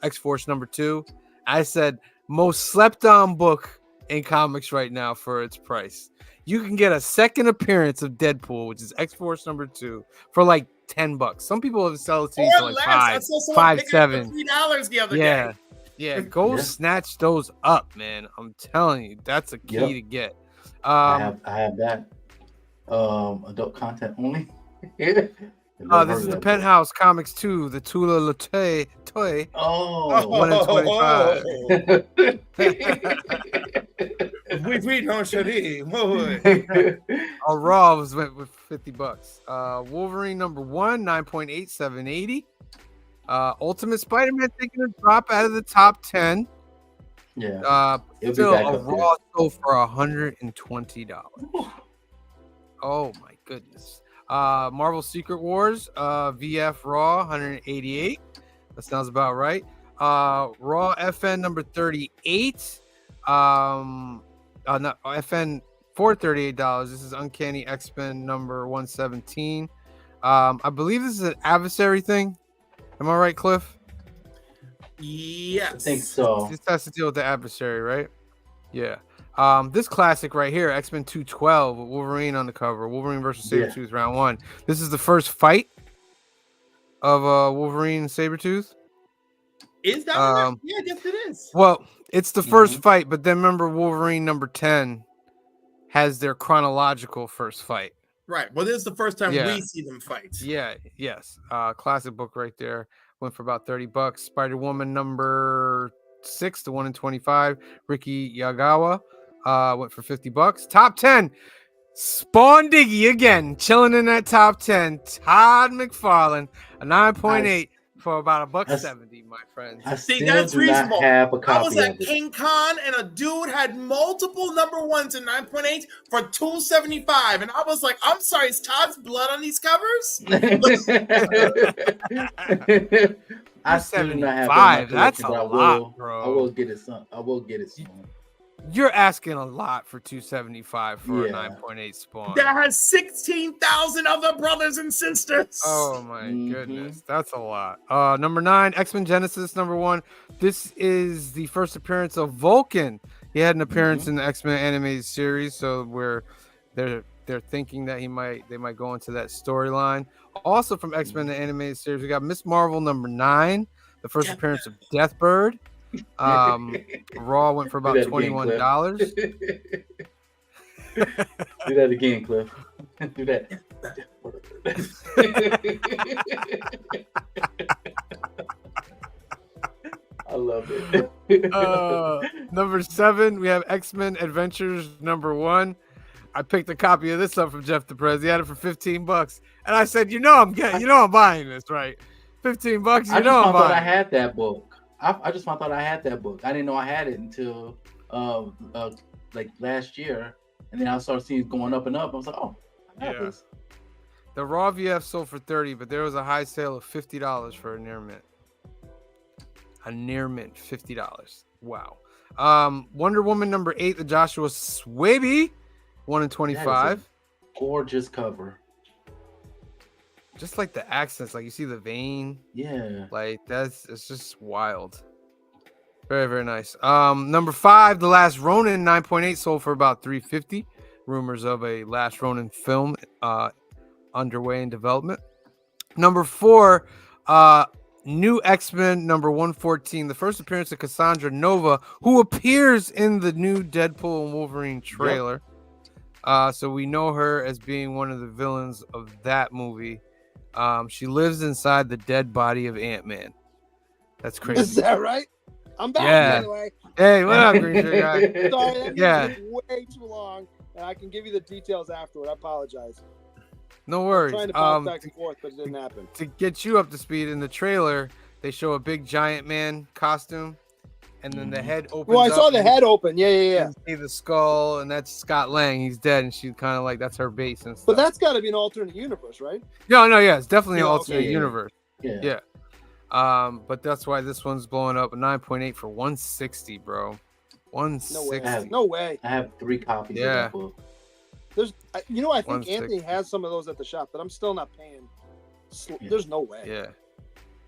X-Force number 2. I said most slept on book in comics right now for its price. You can get a second appearance of Deadpool, which is X-Force number 2, for like $10. Some people have sell it to you for like I saw someone pick it up for $5, $3 the other yeah. day. Yeah, go snatch those up, man. I'm telling you, that's a key to get. I have that. Adult content only. This is the Penthouse Comics 2, the Tula Latte toy. Oh, 1 in 25. We don't chérie. A Raw was went with $50. Wolverine number 1, 9.8, 780. Ultimate Spider-Man taking a drop out of the top 10. Yeah. Still a Raw sold for $120. Oh my goodness. Marvel Secret Wars, VF Raw, 188. That sounds about right. Raw FN number 38. Not FN for $38. This is Uncanny X-Men number 117. I believe this is an adversary thing. Am I right, Cliff? Yes. I think so. This has to deal with the adversary, right? Yeah. This classic right here, X-Men 212 with Wolverine on the cover. Wolverine versus Sabretooth, round 1. This is the first fight of Wolverine and Sabretooth. Is that right? Yeah, I guess it is. Well, it's the first fight, but then remember Wolverine number 10 has their chronological first fight. Right. Well, this is the first time we see them fight. Yeah, yes. Classic book right there. Went for about $30. Spider-Woman number 6, the 1 in 25. Ricky Yagawa went for $50. Top 10. Spawn Diggy again, chilling in that top 10. Todd McFarlane, a 9.8 for about $1.70, my friends. See, that's reasonable. Have a copy I was at of it. King Con and a dude had multiple number 1s in 9.8 for $275, and I was like, "I'm sorry, is Todd's blood on these covers?" I still do not have $75. that. That's a lot, bro. I will get it soon. You're asking a lot for $275 for a 9.8 Spawn. That has 16,000 other brothers and sisters. Oh my goodness, that's a lot. Number 9, X-Men Genesis number 1. This is the first appearance of Vulcan. He had an appearance in the X-Men animated series, so they're thinking that they might go into that storyline. Also from X-Men the animated series, we got Miss Marvel number 9, the first appearance of Deathbird. Raw went for about $21. Do that again, Cliff. Do that. I love it. Number 7, we have X-Men Adventures number 1. I picked a copy of this up from Jeff DePrez. He had it for $15, and I said, I'm buying this, right? $15. I thought I had that book. I just thought I had that book. I didn't know I had it until like last year, and then I started seeing it going up and up. I was like, oh, I have this. The Raw VF sold for $30, but there was a high sale of $50 for a near mint. A near mint, $50. Wow. Wonder Woman number 8, the Joshua Swaby, 1 in 25. Gorgeous cover. just like the accents, like you see the vein, Yeah. like it's just wild. Very, very nice. Number 5, The Last Ronin, 9.8, sold for about $350. Rumors of a Last Ronin film underway in development. Number 4, New X-Men number 114, the first appearance of Cassandra Nova, who appears in the new Deadpool and Wolverine trailer. So we know her as being one of the villains of that movie. She lives inside the dead body of Ant-Man. That's crazy. Is that right? I'm back, Yeah. by the way. Hey, what up, Green Shirt Guy? Sorry, that Yeah. took way too long, and I can give you the details afterward. I apologize. No worries. Trying to bounce back and forth, but it didn't happen. To get you up to speed, in the trailer, they show a big giant man costume, and then the head opens. Well, I saw up the and head open. Yeah. you see the skull, and that's Scott Lang. He's dead, and she's kind of like, that's her base and stuff. But that's got to be an alternate universe, right? No, yeah, it's definitely an Yeah, alternate okay, yeah. universe. Yeah. But that's why this one's blowing up, a 9.8 for 160, bro. 160. No way. I have 3 copies of Yeah. that book. I think 160. Anthony has some of those at the shop, but I'm still not paying. Yeah. There's no way. Yeah.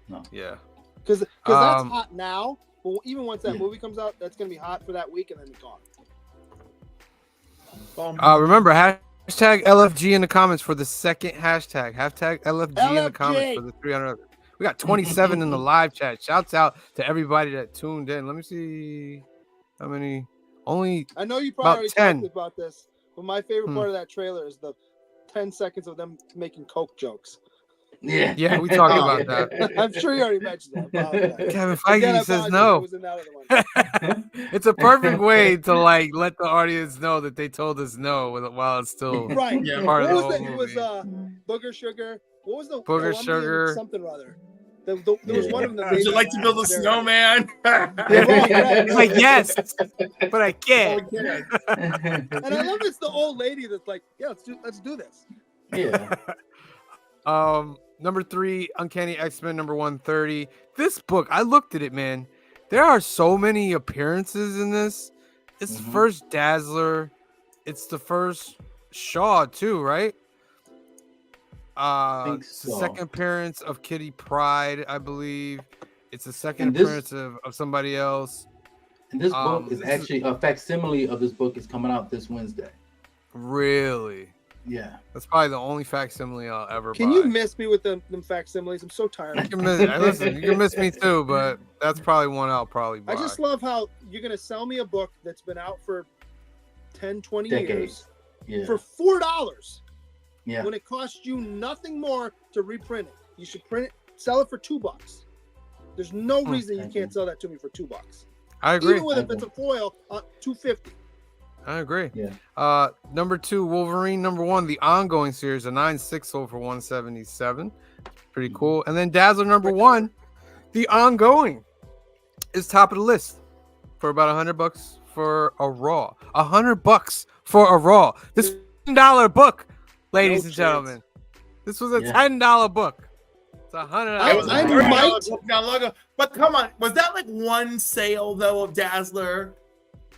No. Yeah. Because that's hot now. But even once that Yeah. movie comes out, that's gonna be hot for that week and then it's gone. Remember, hashtag LFG in the comments for the second hashtag. Hashtag LFG in the comments for the 300. We got 27 in the live chat. Shouts out to everybody that tuned in. Let me see how many. Only I know you About probably already 10. talked about this, but my favorite part of that trailer is the 10 seconds of them making Coke jokes. Yeah. Yeah, we talked about that. I'm sure you already mentioned that. I apologize. Kevin Again, I Feige says apologize. I no. was in that other one. It's a perfect way to like let the audience know that they told us no while it's still Right. Yeah. part of What the was whole it? It movie. was Booger Sugar. What was the Booger Colombian Sugar. something or other? There was one of them. Would you like to build a snowman? He's like, yes, but I can't. And I love it's the old lady that's like, yeah, let's do this. Yeah. Number 3, Uncanny X-Men number 130. This book, I looked at it, man. There are so many appearances in this. It's the first Dazzler. It's the first Shaw too, right? It's the second appearance of Kitty Pryde, I believe. It's the second appearance of somebody else. And this book is actually a facsimile of this book is coming out this Wednesday. Really? Yeah. That's probably the only facsimile I'll ever Can buy. you miss me with them facsimiles? I'm so tired. You can miss, listen, you can miss me too, but that's probably one I'll probably buy. I just love how you're going to sell me a book that's been out for 10, 20 Decades. years Yeah. for $4 Yeah. when it costs you nothing more to reprint it. You should print it, sell it for $2. There's no reason you can't sell that to me for $2. I agree. Even with if it's a foil, $2.50. I agree. Yeah. Number 2, Wolverine number 1, the ongoing series, a 9.6 sold for 177. Pretty cool. And then Dazzler number 1, the ongoing, is top of the list for about $100 for a raw. $100 for a raw. This $10 book, ladies and gentlemen. This was a $10 book. It's $100. It was a $30 book not long ago. But come on, was that like one sale though of Dazzler?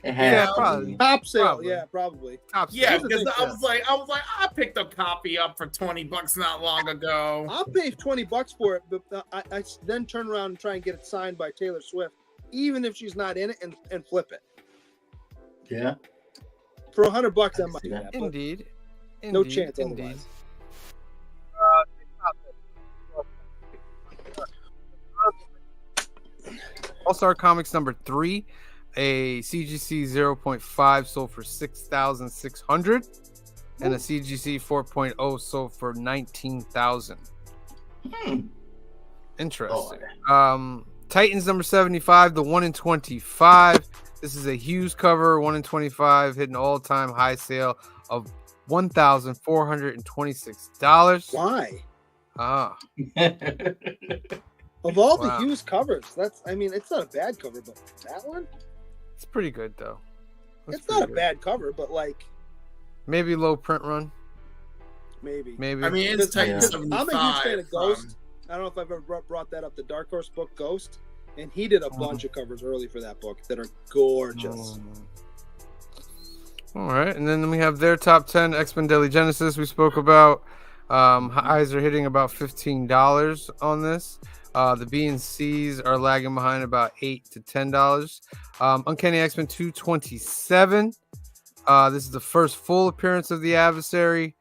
Yeah, probably. Top sale, Probably. yeah, probably. Top Yeah, sale. because I was like, I picked a copy up for $20 not long ago. I'll pay $20 for it, but I then turn around and try and get it signed by Taylor Swift, even if she's not in it, and flip it. Yeah. For $100, I might do that. but Indeed. No chance otherwise. All-Star Comics number 3, a CGC 0.5 sold for $6,600, and a CGC 4.0 sold for $19,000. Interesting. Titans number 75, the 1 in 25. This is a Hughes cover, 1 in 25, hitting all-time high sale of $1,426. Why? Of all the Hughes covers, it's not a bad cover, but that one? It's pretty good, though. It's not a bad cover, but like... Maybe low print run. Maybe. I mean, it's Titans 75. I'm a huge fan of Ghost. I don't know if I've ever brought that up. The Dark Horse book, Ghost. And he did a bunch of covers early for that book that are gorgeous. All right. And then we have their top 10, X-Men Daily Genesis we spoke about. Highs are hitting about $15 on this. The B and C's are lagging behind about $8 to $10. Uncanny X-Men 227. This is the first full appearance of the adversary.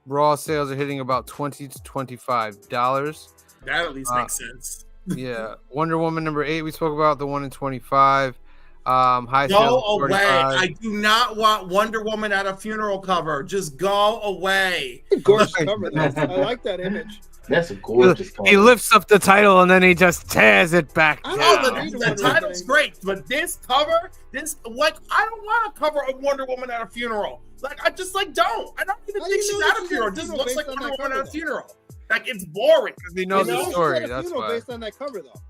Raw sales are hitting about $20 to $25. That at least makes sense. Yeah. Wonder Woman number 8, we spoke about the 1 in 25. High Go sales away. 45. I do not want Wonder Woman at a funeral cover. Just go away. Gorgeous cover, though. I like that image. That's a gorgeous cover. He lifts up the title and then he just tears it back I down. don't Oh, the title's great, but this cover, I don't want a cover of Wonder Woman at a funeral. Like, I just don't. I don't even How think do you she's know at that a she's funeral. at It a just funeral looks like based on Wonder that Woman at a cover, funeral. Like, it's boring. Because he knows I know the she's story. at a That's funeral why. based on that cover, though.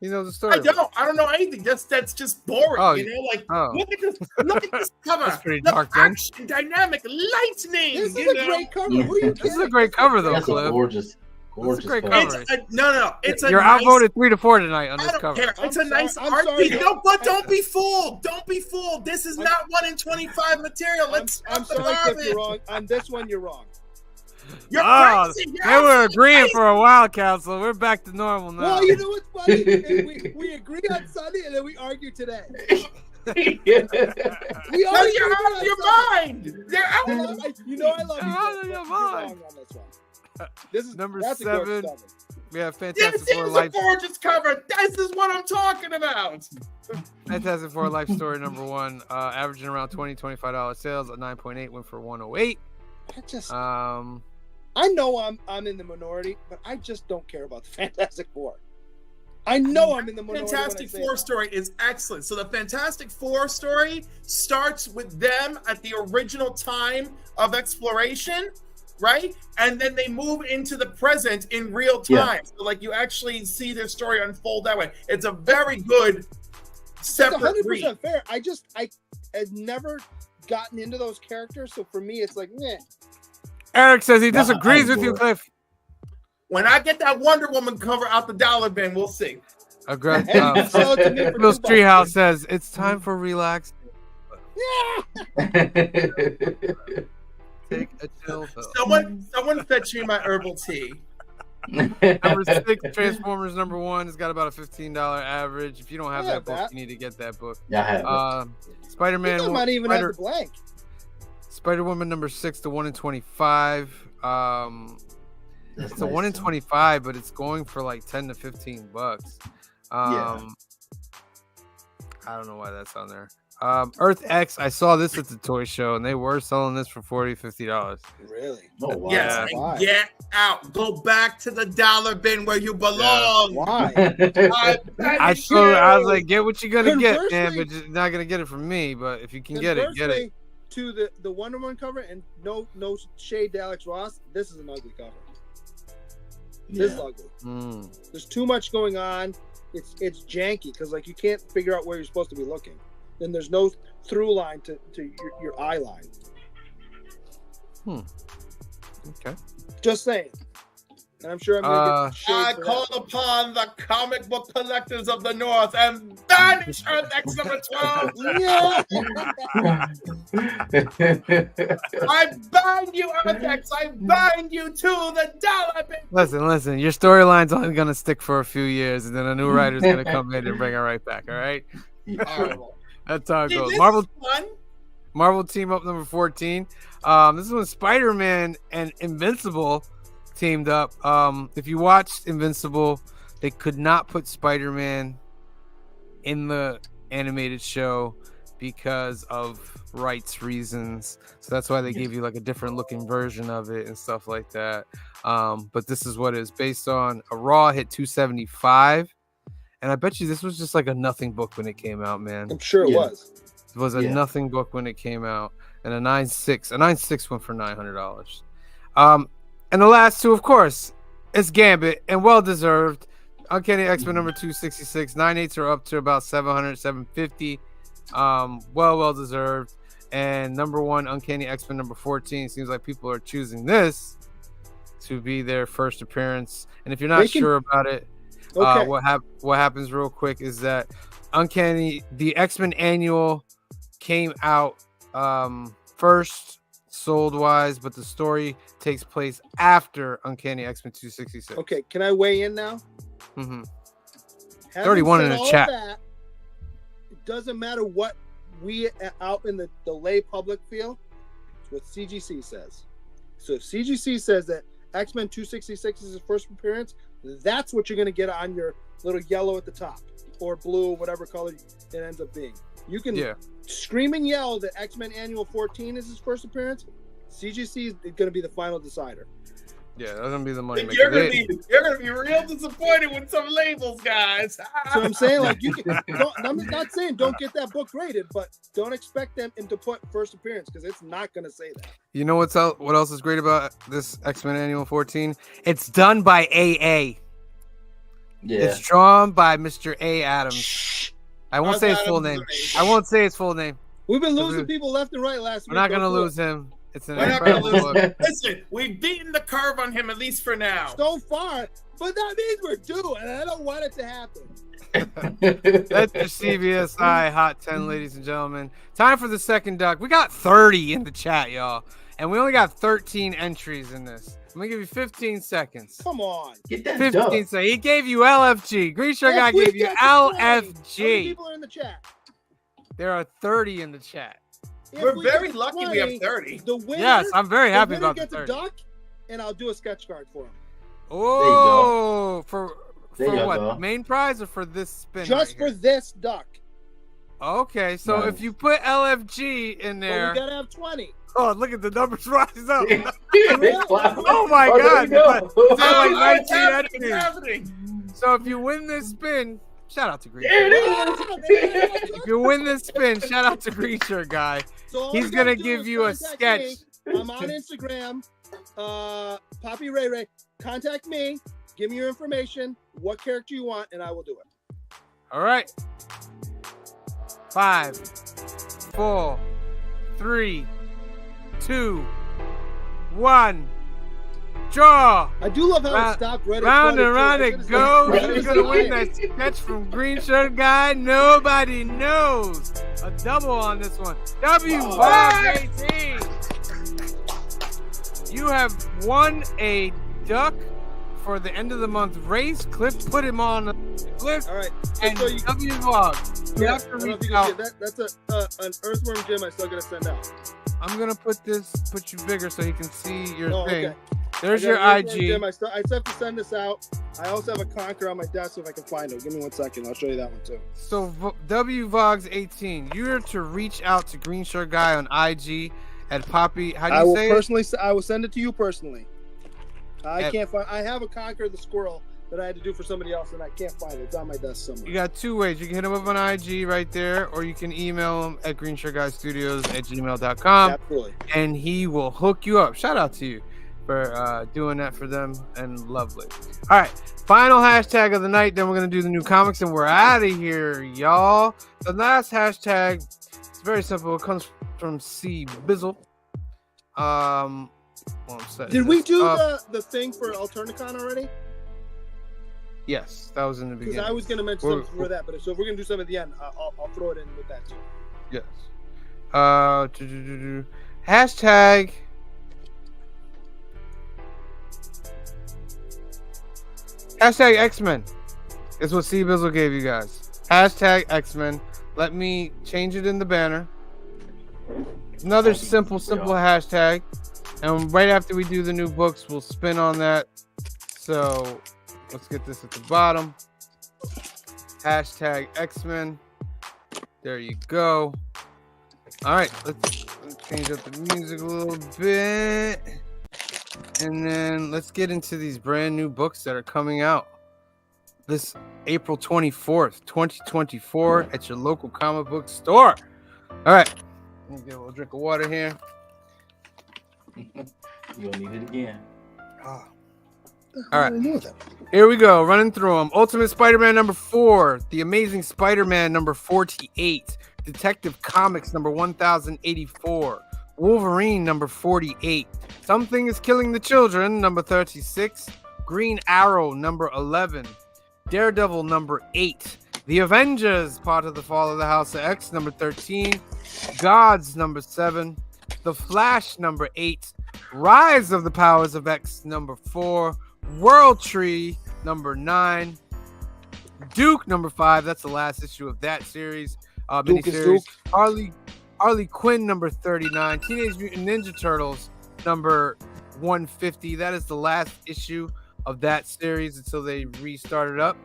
He knows the story. I don't know anything. That's just boring. Oh, Look at this cover. That's pretty Look, dark, then. action, dynamic, lightning. This is you a know? great cover. What are you This is a kidding? great cover, though, That's a Cliff. gorgeous great cover. cover. It's a You're nice, outvoted 3-4 tonight on I this don't cover. care. It's a I'm nice sorry- I'm art sorry, piece. but- No, but don't be fooled. Don't be fooled. This is not 1 in 25 material. Let's I'm stop the sorry, Cliff, garbage. you're wrong. On this one, you're wrong. You're Oh, crazy. You're they were absolutely agreeing crazy. for a while, Council. We're back to normal now. Well, you know what's funny? we agree on Sunday and then we argue today. We Because argue you're out of on your Sunday. mind. You're out. I love you. You're Out of Cliff, your but mind. you're wrong on this one. This is Number that's 7. A gorgeous cover. We have This Fantastic Four is a Life. gorgeous cover. This is what I'm talking about. Fantastic Four Life Story number 1, averaging around $20-$25 sales. A 9.8 went for 108. I just, Um, I know I'm in the minority, but I just don't care about the Fantastic Four. I know I'm in the minority. Fantastic Four story is excellent. So the Fantastic Four story starts with them at the original time of exploration, right? And then they move into the present in real time. Yeah. So like you actually see their story unfold that way. It's a very good It's separate 100% read. fair. I had never gotten into those characters, so for me, it's like, meh. Eric says he Nah, disagrees I with you, adore Cliff. When I get that Wonder Woman cover out the dollar bin, we'll see. Aggressive. And you can sell it to me for Bill's $2. Treehouse says it's time for relax. Yeah. Take a chill pill. Someone fetch me my herbal tea. Number 6, Transformers number 1 has got about a $15 average. If you don't have Yeah, that book, that. you need to get that book. Yeah, I have it. Spider-Man. I might even have the blank. Spider-Woman number 6, the 1 in 25. That's It's a nice, 1 in too. 25, but it's going for like $10 to $15. I don't know why that's on there. Earth X, I saw this at the toy show, and they were selling this for $40, $50. Really? Oh, wow. Yes, Why? get out. Go back to the dollar bin where you belong. Why? I I was like, get what you're gonna get, man, Conversely- but you're not gonna get it from me. But if you can get it, get it. Conversely, to the Wonder Woman cover, and no shade to Alex Ross, this is an ugly cover. This is Yeah. ugly. Mm. There's too much going on. It's janky because like you can't figure out where you're supposed to be looking. Then there's no through line to your eye line. Okay. Just saying. And I'm sure I'm gonna get shade I for call that. upon the comic book collectors of the North and banish Earth X number 12. Yeah. I bind you, Earth X. I bind you to the dollar bin. Listen. Your storyline's only gonna stick for a few years, and then a new writer's gonna come in and bring it right back. All right. Horrible. That's how it See, goes. this Marvel is fun. Marvel Team Up number 14. This is when Spider-Man and Invincible teamed up. If you watched Invincible, they could not put Spider-Man in the animated show because of rights reasons. So that's why they gave you like a different looking version of it and stuff like that. But this is what it is based on. A Raw hit 275. And I bet you this was just like a nothing book when it came out, man. I'm sure it Yeah. was. It was a Yeah. nothing book when it came out, and a 9.6 went for $900. And the last two, of course, is Gambit, and well deserved. Uncanny X-Men number 266, 9.8s are up to about 700, 750. Well deserved. And number 1, Uncanny X-Men number 14. Seems like people are choosing this to be their first appearance. And if you're not sure about it, Okay. what happens real quick is that Uncanny, the X-Men annual came out first sold wise, but the story takes place after Uncanny X-Men 266. Okay, can I weigh in now? Mm-hmm. 31 in the chat. That, it doesn't matter what we out in the lay public feel. It's what CGC says. So if CGC says that X-Men 266 is his first appearance, that's what you're going to get on your little yellow at the top or blue, whatever color it ends up being. You can scream and yell that X-Men Annual 14 is his first appearance. CGC is going to be the final decider. Yeah, that's going to be the money maker. You're gonna be real disappointed with some labels, guys. So I'm saying, like, you can. I'm not saying don't get that book graded, but don't expect them to put first appearance because it's not going to say that. You know what else is great about this X-Men Annual 14? It's done by AA. Yeah. It's drawn by Mr. A. Adams. I won't say his full name. I won't say his full name. We've been losing people left and right last week. We're not going to lose him. It's an We're not gonna incredible lose. book. Listen, we've beaten the curve on him at least for now. So far, but that means we're due, and I don't want it to happen. That's your CBSI Hot 10, ladies and gentlemen. Time for the second duck. We got 30 in the chat, y'all. And we only got 13 entries in this. I'm going to give you 15 seconds. Come on. Get that 15 duck. seconds. He gave you LFG. Green Shirt Guy gave you How many LFG. people are in the chat? There are 30 in the chat. If We're we very get lucky 20, we have 30. The winner, Yes, I'm very happy about the gets 30. a duck, and I'll do a sketch card for him. Oh, for There you what? go. Main prize or for this spin? Just right for this duck. Okay, so Nice. if you put LFG in But there, we gotta have 20. oh, look at the numbers rise up. Big cloud. Oh my Oh, there God! we go. It's like Oh, 19 it's happening, entries. it's happening. So if you win this spin, shout out to Green. There Shirt. it is. If you win this spin, shout out to Green Shirt Guy. So all He's you gotta gonna do give is you a contact sketch. me. I'm on Instagram. Poppy Ray Ray. Contact me. Give me your information, what character you want, and I will do it. All right. 5, 4, 3, 2, 1. Draw. I do love how Round- it stopped right at Round 20, and round too. it It's goes. like- Who's gonna win that sketch from Green Shirt Guy? Nobody knows. A double on this one. W518. You have won a duck for the end of the month race. Cliff put him on the list. All right. And So you, W Vlog. You yeah, have to I don't know if reach you can out. see it. That's an earthworm gem I still gotta send out. I'm gonna put you bigger so he can see your Oh, thing. okay. There's I your got an earthworm IG. gem. I still have to send this out. I also have a conquer on my desk if I can find it. Give me 1 second. I'll show you that one too. So WVogs18, you're to reach out to Green Shirt Guy on IG at Poppy. How do I you will say personally. I will send it to you personally. I At- can't find. I have a conquer the squirrel that I had to do for somebody else, and I can't find it. It's on my desk it? somewhere. You got two ways. You can hit him up on IG right there, or you can email him at greenshirtguystudios@gmail.com, Absolutely. and he will hook you up. Shout out to you for doing that for them, and lovely. All right, final hashtag of the night. Then we're gonna do the new comics, and we're out of here, y'all. The last hashtag, it's very simple. It comes from C Bizzle. Well, I'm setting Did we this do up. the thing for Alternicon already? Yes, that was in the Because beginning. I was going to mention We're- something for that, but so if we're going to do something at the end, I'll throw it in with that too. Yes. Hashtag. Hashtag X-Men is what C Bizzle gave you guys. Hashtag X-Men. Let me change it in the banner. Another simple hashtag. And right after we do the new books, we'll spin on that. So let's get this at the bottom. Hashtag X-Men. There you go. All right, let's change up the music a little bit. And then let's get into these brand new books that are coming out this April 24th, 2024 at your local comic book store. All right, let me get a little drink of water here. You'll need it again. All right, here we go. Running through them. Ultimate Spider-Man number 4, The Amazing Spider-Man number 48, Detective Comics number 1084, Wolverine number 48, Something is Killing the Children number 36, Green Arrow number 11, Daredevil number 8, The Avengers, part of the Fall of the House of X number 13, Gods number 7, The Flash, number 8. Rise of the Powers of X, number 4. World Tree, number 9. Duke, number 5. That's the last issue of that series. Duke is Miniseries. Duke. Harley Quinn, number 39. Teenage Mutant Ninja Turtles, number 150. That is the last issue of that series until they restart it up.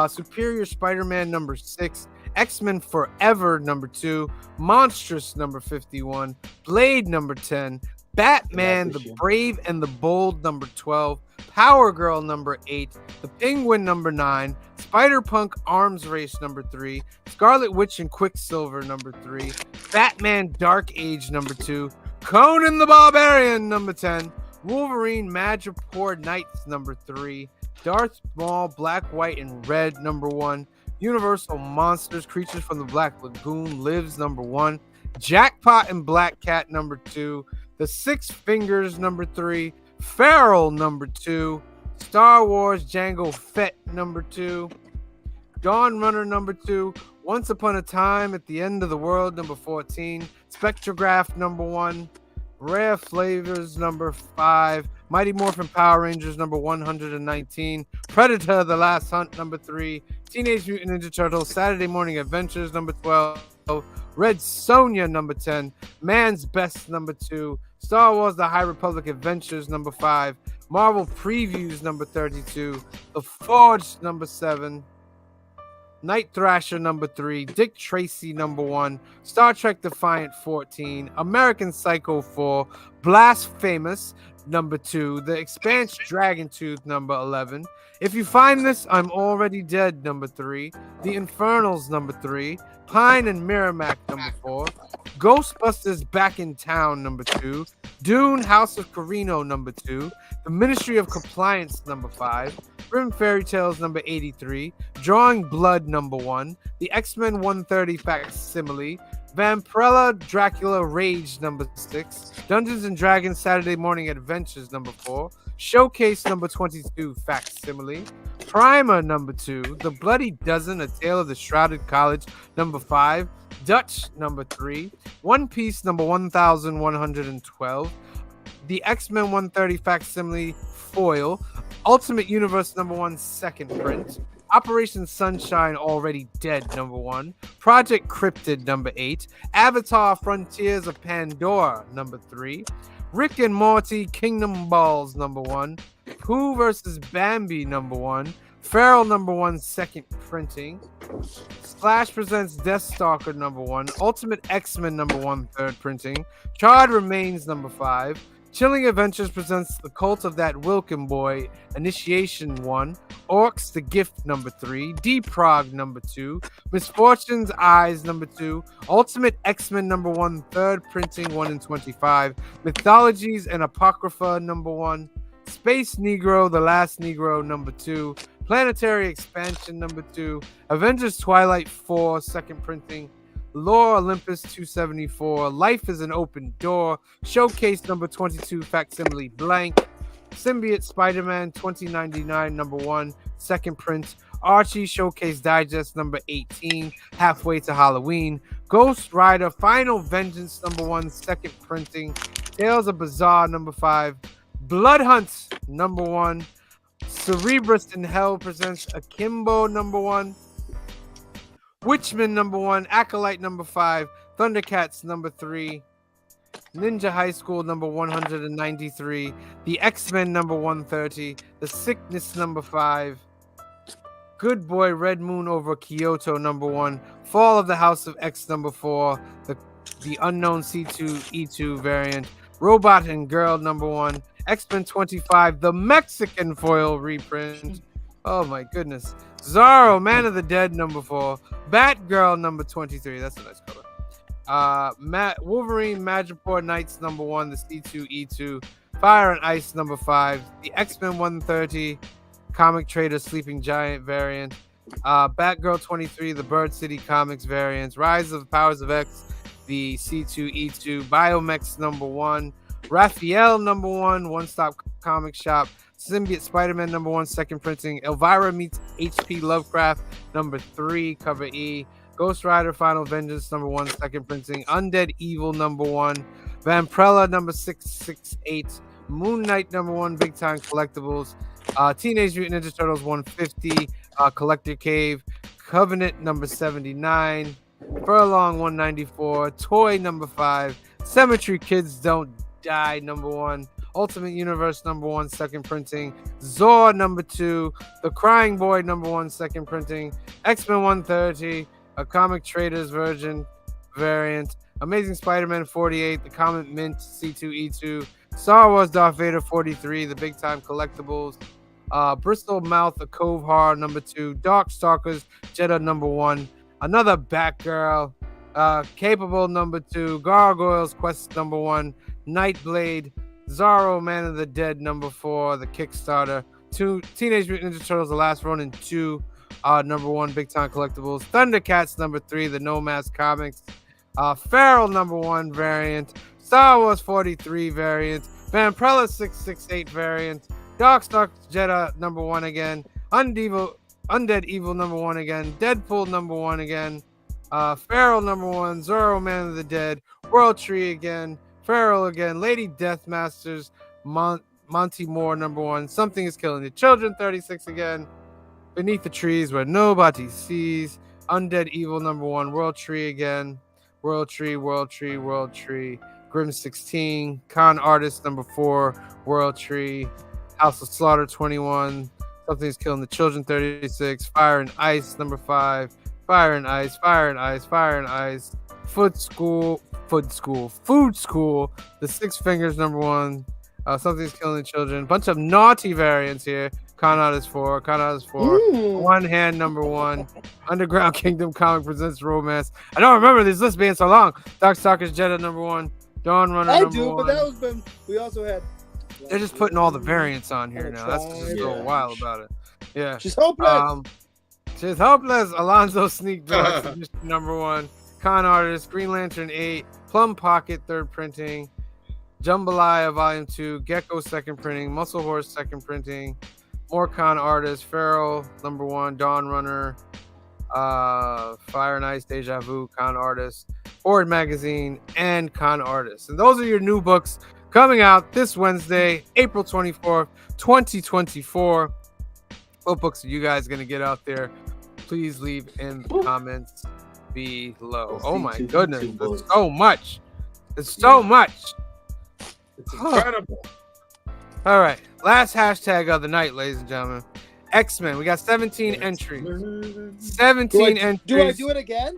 Superior Spider-Man, number 6. X-Men Forever, number 2. Monstrous, number 51. Blade, number 10. Batman, the Brave and the Bold, number 12. Power Girl, number 8. The Penguin, number 9. Spider-Punk Arms Race, number 3. Scarlet Witch and Quicksilver, number 3. Batman Dark Age, number 2. Conan the Barbarian, number 10. Wolverine Madripoor Knights, number 3. Darth Maul Black, White, and Red, number 1. Universal Monsters Creatures from the Black Lagoon Lives, number 1. Jackpot and Black Cat, number 2. The Six Fingers, number 3. Feral, number 2. Star Wars Jango Fett, number 2. Dawn Runner, number 2. Once Upon a Time at the End of the World, number 14. Spectrograph, number 1. Rare Flavors, number 5. Mighty Morphin Power Rangers, number 119. Predator, The Last Hunt, number 3. Teenage Mutant Ninja Turtles, Saturday Morning Adventures, number 12. Red Sonja, number 10. Man's Best, number 2. Star Wars The High Republic Adventures, number 5. Marvel Previews, number 32. The Forge, number 7. Night Thrasher, number 3. Dick Tracy, number 1. Star Trek Defiant, 14. American Psycho 4. Blasphemous, number 2. The Expanse Dragon Tooth, number 11. If You Find This, I'm Already Dead, number 3. The Infernals, number 3. Pine and Merrimack, number 4. Ghostbusters Back in Town, number 2. Dune House of Carino, number 2. The Ministry of Compliance, number 5. Grim Fairy Tales, number 83. Drawing Blood, number 1. The X-Men 130 Facsimile. Vampirella Dracula Rage, number 6. Dungeons and Dragons Saturday Morning Adventures, number 4. Showcase, number 22 Facsimile. Primer, number 2. The Bloody Dozen, A Tale of the Shrouded College, number 5. Dutch, number 3. One Piece, number 1112. The X-Men 130 Facsimile Foil. Ultimate Universe, number 1, second print. Operation Sunshine Already Dead, number 1. Project Cryptid, number 8. Avatar Frontiers of Pandora, number 3. Rick and Morty Kingdom Balls, number 1. Pooh vs. Bambi, number 1. Feral, number 1, second printing. Slash presents Deathstalker, number 1. Ultimate X-Men, number 1, third printing. Charred Remains, number 5. Chilling Adventures presents The Cult of That Wilkin Boy, Initiation 1. Orcs, The Gift, number 3. D-Prog, number 2. Misfortune's Eyes, number 2. Ultimate X-Men, number 1, third printing, 1 in 25. Mythologies and Apocrypha, number 1. Space Negro, The Last Negro, number 2. Planetary Expansion, number 2. Avengers Twilight 4, second printing. Lore Olympus 274. Life is an Open Door. Showcase number 22, Facsimile Blank. Symbiote Spider-Man 2099, number 1, second print. Archie Showcase Digest number 18, halfway to Halloween. Ghost Rider Final Vengeance number 1, second printing. Tales of Bizarre number 5. Blood Hunt number 1. Cerebrus in Hell presents Akimbo number 1. Witchman number 1, Acolyte number 5, Thundercats number 3, Ninja High School number 193, The X-Men number 130, The Sickness number 5, Good Boy Red Moon over Kyoto number 1, Fall of the House of X number 4, the Unknown C2E2 variant, Robot and Girl number 1, X-Men 25, the Mexican foil reprint. Oh my goodness. Zorro, Man of the Dead, number 4. Batgirl, number 23. That's a nice color. Wolverine, Madripoor Knights, number 1. The C2E2. Fire and Ice, number 5. The X-Men 130. Comic Trader, Sleeping Giant variant. Batgirl 23. The Bird City Comics variants. Rise of the Powers of X. The C2E2. Biomex, number 1. Raphael, number 1. One Stop Comic Shop. Symbiote Spider-Man number 1, second printing. Elvira meets H.P. Lovecraft number 3, cover E. Ghost Rider Final Vengeance number 1, second printing. Undead Evil number 1. Vampirella number 668, Moon Knight number 1, Big Time Collectibles, Teenage Mutant Ninja Turtles 150, Collector Cave, Covenant number 79, Furlong 194, Toy number 5, Cemetery Kids Don't Die number 1, Ultimate Universe number 1, second printing, Zor number 2, The Crying Boy number 1, second printing, X-Men 130, a Comic Traders Virgin variant, Amazing Spider-Man 48, the Comet Mint C2E2, Star Wars Darth Vader 43, the Big Time Collectibles, Bristol Mouth, the Cove Horror number 2, Dark Stalkers, Jeddah number 1, another Batgirl, Capable number 2, Gargoyles Quest number 1, Nightblade, Zorro Man of the Dead number 4, the Kickstarter, 2 Teenage Mutant Ninja Turtles, The Last Ronin 2, number 1, Big Time Collectibles, Thundercats number 3, the No Mask Comics, Feral number 1 variant, Star Wars 43 variant, Vampirella 668 variant, Darkstalkers Jeddah number 1 again, Undead Evil number 1 again, Deadpool number 1 again, Feral number 1, Zorro Man of the Dead, World Tree again, Feral again, Lady Deathmasters, Monty Moore number 1, Something is Killing the Children 36 again, Beneath the Trees Where Nobody Sees, Undead Evil number 1, World Tree again, World Tree, Grim 16, Con Artist number 4, World Tree, House of Slaughter 21, Something's Killing the Children 36, Fire and Ice number 5, Fire and Ice, Food School, The Six Fingers number 1, Something's Killing the Children, bunch of naughty variants here. Con Artist 4, One Hand number 1, Underground Kingdom Comic presents Romance. I don't remember this list being so long. Darkstalkers Jeddah number 1, Dawn Runner number 1. But that was been. We also had. They're just putting all the variants on here now. That's just so wild about it. Yeah. She's hopeless. She's hopeless. Alonzo Sneak Dogs edition number 1, Con Artist, Green Lantern 8, Plum Pocket third printing, Jambalaya volume 2, Gecko second printing, Muscle Horse second printing, more Con Artist, Feral number 1, Dawn Runner, Fire and Ice, Deja Vu, Con Artist, Forward Magazine, and Con Artist. And those are your new books coming out this Wednesday, April 24th, 2024. What books are you guys going to get out there? Please leave in the comments below. Oh my goodness, there's so much. It's so much. It's incredible. All right, last hashtag of the night, ladies and gentlemen. X-Men. We got 17 entries. 17 entries. Do I do it again?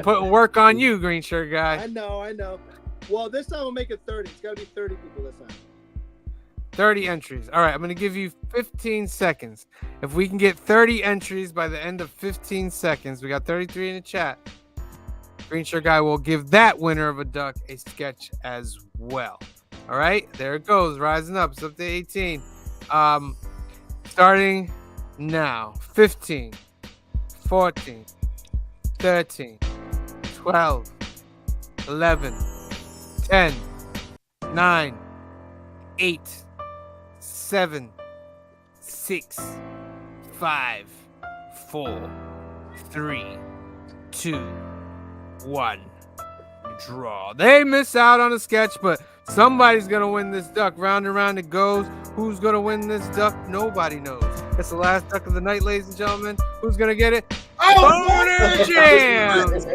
Putting work on you, green shirt guy. I know. Well, this time we'll make it 30. It's got to be 30 people this time. 30 entries. All right, I'm going to give you 15 seconds. If we can get 30 entries by the end of 15 seconds, we got 33 in the chat. Green shirt guy will give that winner of a duck a sketch as well. All right, there it goes, rising up. It's up to 18. Starting now. 15, 14, 13, 12, 11, 10, 9, 8, 7, 6, 5, 4, 3, 2, 1. Draw. They miss out on a sketch, but somebody's gonna win this duck. Round and round it goes. Who's gonna win this duck? Nobody knows. That's the last duck of the night, ladies and gentlemen. Who's gonna get it? Boner Jams!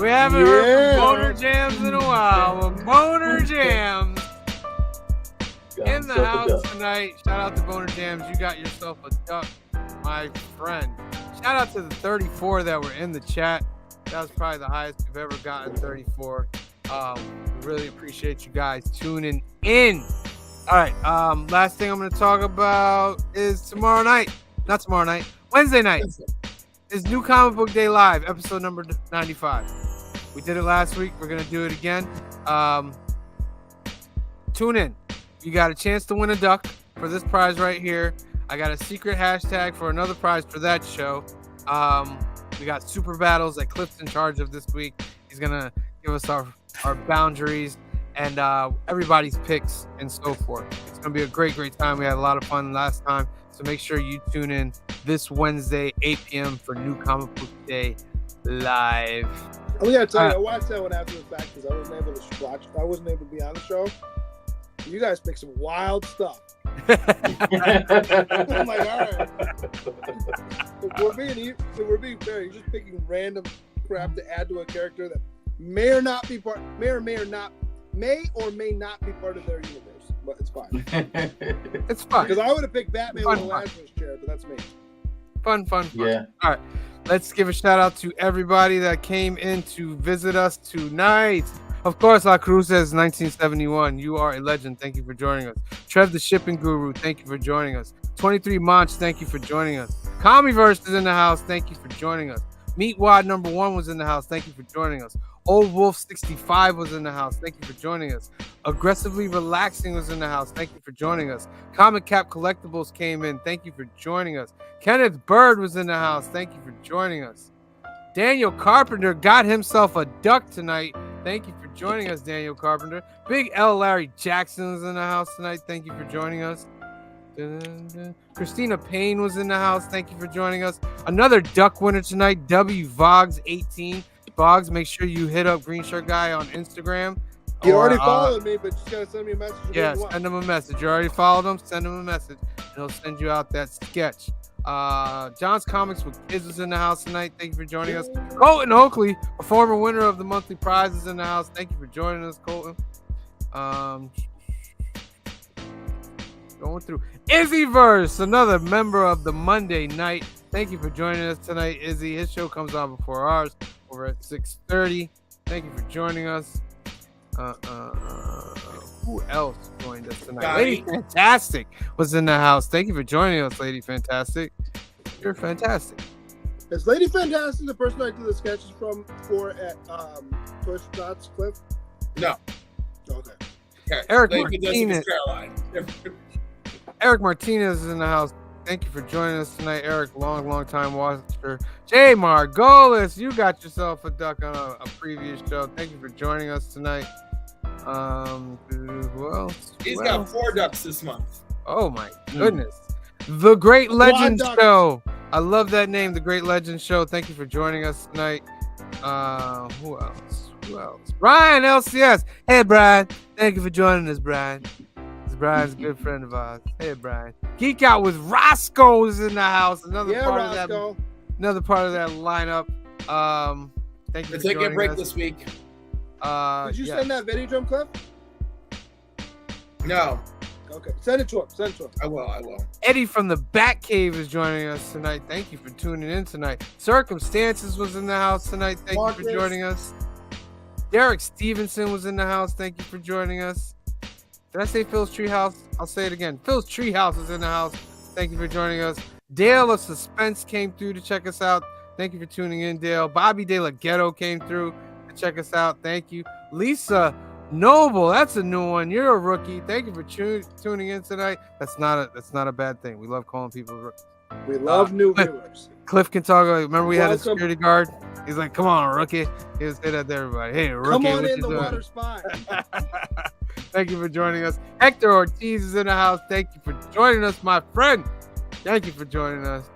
We haven't heard from Boner Jams in a while. But Boner Jams in the house tonight. Shout out to Boner Jams. You got yourself a duck, my friend. Shout out to the 34 that were in the chat. That was probably the highest we've ever gotten, 34. We really appreciate you guys tuning in. All right. Last thing I'm going to talk about is tomorrow night. Not tomorrow night. Wednesday night is New Comic Book Day Live, episode number 95. We did it last week. We're going to do it again. Tune in. You got a chance to win a duck for this prize right here. I got a secret hashtag for another prize for that show. We got super battles that Cliff's in charge of this week. He's going to give us our boundaries and everybody's picks and so forth. It's going to be a great time. We had a lot of fun last time. So make sure you tune in this Wednesday, 8 p.m. for New Comic Book Day Live. I'm gonna tell you, I watched that one after the fact because I wasn't able to watch. I wasn't able to be on the show. You guys picked some wild stuff. I'm like, all right. If we're being fair, you're just picking random crap to add to a character that may or may not be part of their universe. But it's fine. It's fun. Because I would have picked Batman with a Lazarus chair, but that's me. Fun. Yeah. All right. Let's give a shout out to everybody that came in to visit us tonight. Of course, La Cruz says 1971. You are a legend. Thank you for joining us. Trev the Shipping Guru, thank you for joining us. 23 Monch, thank you for joining us. Commieverse is in the house. Thank you for joining us. Meatwad number 1 was in the house. Thank you for joining us. Old Wolf 65 was in the house. Thank you for joining us. Aggressively Relaxing was in the house. Thank you for joining us. Comic Cap Collectibles came in. Thank you for joining us. Kenneth Bird was in the house. Thank you for joining us. Daniel Carpenter got himself a duck tonight. Thank you for joining us, Daniel Carpenter. Big L. Larry Jackson is in the house tonight. Thank you for joining us. Christina Payne was in the house. Thank you for joining us. Another duck winner tonight, W. Vogs 18. Vogs, make sure you hit up Green Shirt Guy on Instagram. He already followed me, but just gotta send me a message. Yeah, send him a message. You already followed him, send him a message, and he'll send you out that sketch. John's Comics with Kids was in the house tonight. Thank you for joining us. Colton Oakley, a former winner of the monthly prize, is in the house. Thank you for joining us, Colton. Going through Izzyverse, another member of the Monday night. Thank you for joining us tonight, Izzy. His show comes on before ours, over at 6:30. Thank you for joining us. Who else joined us tonight? Lady Fantastic was in the house. Thank you for joining us, Lady Fantastic. You're fantastic. Is Lady Fantastic the person I do the sketches for at Push Dots Cliff? No. Okay. Eric Martinez. Eric Martinez is in the house. Thank you for joining us tonight, Eric. Long time watcher. Jay Margolis, you got yourself a duck on a previous show. Thank you for joining us tonight. Who else? He's got 4 ducks this month. Oh my goodness. The Great Legend Show. I love that name, The Great Legend Show. Thank you for joining us tonight. Who else? Brian LCS. Hey, Brian. Thank you for joining us, Brian. Brian's a good friend of ours. Hey, Brian. Geek Out with Roscoe is in the house. Another part of that lineup. Thank you for taking a break us this week. Did you send that video, Drum Cliff? No. Okay. Send it to him. I will. Eddie from the Batcave is joining us tonight. Thank you for tuning in tonight. Circumstances was in the house tonight. Thank you for joining us. Derek Stevenson was in the house. Thank you for joining us. Did I say Phil's Treehouse? I'll say it again. Phil's Treehouse is in the house. Thank you for joining us. Dale of Suspense came through to check us out. Thank you for tuning in, Dale. Bobby De La Ghetto came through to check us out. Thank you. Lisa Noble, that's a new one. You're a rookie. Thank you for tuning in tonight. That's not a bad thing. We love calling people rookies. We love new viewers. Cliff can talk. Remember we had a security guard? He's like, come on, rookie. He would say that to everybody. Hey, rookie. Come on in, the water's fine. Thank you for joining us. Hector Ortiz is in the house. Thank you for joining us, my friend. Thank you for joining us.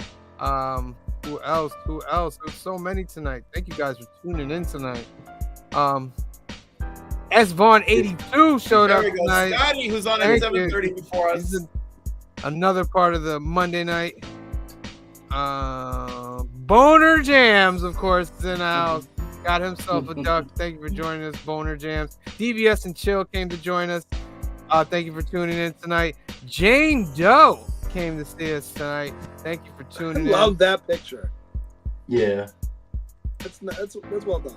Who else? There's so many tonight. Thank you guys for tuning in tonight. S. Vaughn 82 showed up tonight. Scotty, who's on at 7:30 before us. He's another part of the Monday night. Boner Jams, of course, is in the house. Got himself a duck. Thank you for joining us, Boner Jams. DBS and Chill came to join us. Thank you for tuning in tonight. Jane Doe came to see us tonight. Thank you for tuning in. I love that picture. Yeah. That's well done.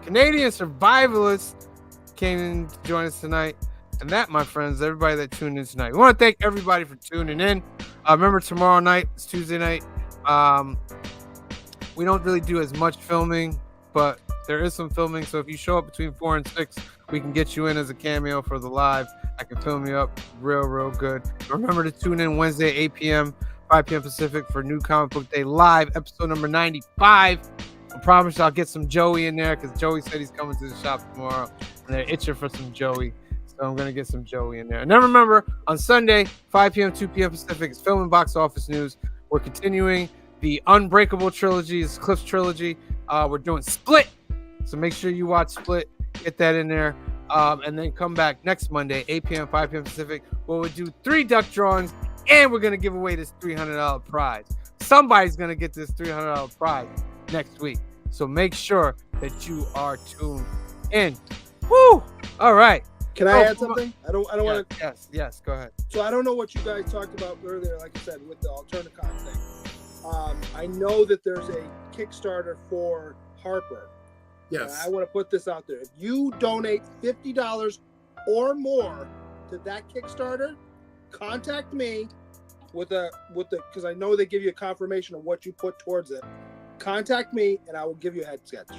Canadian Survivalist came in to join us tonight. And that, my friends, everybody that tuned in tonight. We want to thank everybody for tuning in. Remember, tomorrow night, it's Tuesday night. We don't really do as much filming, but there is some filming. So if you show up between 4 and 6, we can get you in as a cameo for the live. I can film you up real good. Remember to tune in Wednesday, 8 p.m., 5 p.m. Pacific for New Comic Book Day Live, episode number 95. I promise I'll get some Joey in there because Joey said he's coming to the shop tomorrow, and they're itching for some Joey. So I'm going to get some Joey in there. And then remember, on Sunday, 5 p.m., 2 p.m. Pacific, it's Film and Box Office News. We're continuing the Unbreakable trilogy. It's Cliff's trilogy. We're doing Split, so make sure you watch Split. Get that in there, and then come back next Monday, 8 p.m., 5 p.m. Pacific, where we'll do 3 duck drawings, and we're gonna give away this $300 prize. Somebody's gonna get this $300 prize next week, so make sure that you are tuned in. Woo! All right. Can I add something? I don't want to. Yes. Go ahead. So I don't know what you guys talked about earlier, like I said, with the Alternicon thing. I know that there's a Kickstarter for Harper. Yes. And I want to put this out there. If you donate $50 or more to that Kickstarter, contact me because I know they give you a confirmation of what you put towards it. Contact me and I will give you a head sketch.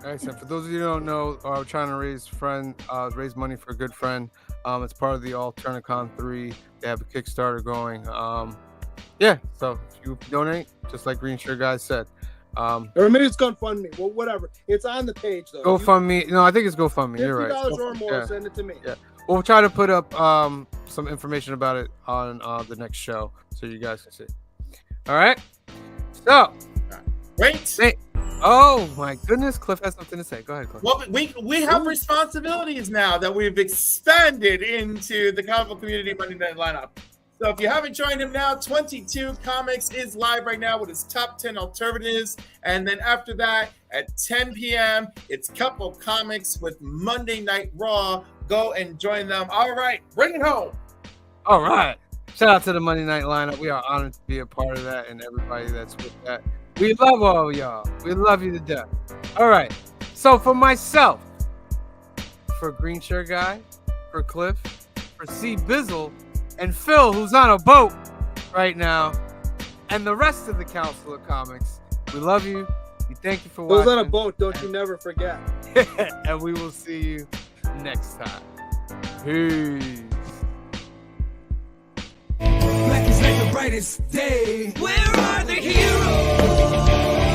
All right, so for those of you who don't know, we're trying to raise money for a good friend. It's part of the Alternicon 3. They have a Kickstarter going. So if you donate, just like Green Shirt Guy said. Or maybe it's GoFundMe. Well, whatever. It's on the page, though. GoFundMe. No, I think it's GoFundMe. You're right. $50 or more, send it to me. Yeah. We'll try to put up some information about it on the next show so you guys can see. All right? So. Wait. Oh, my goodness. Cliff has something to say. Go ahead, Cliff. Well, we have responsibilities now that we've expanded into the comic book community Monday Night Lineup. So if you haven't joined him now, 22 Comics is live right now with his top 10 alternatives. And then after that, at 10 p.m., it's Couple Comics with Monday Night Raw. Go and join them. All right, bring it home. All right. Shout out to the Monday Night Lineup. We are honored to be a part of that and everybody that's with that. We love all of y'all. We love you to death. All right. So for myself, for Green Shirt Guy, for Cliff, for C. Bizzle, and Phil, who's on a boat right now, and the rest of the Council of Comics, we love you. We thank you for watching. Who's on a boat, don't you never forget. And we will see you next time. Peace. Black is like the brightest day. Where are the heroes?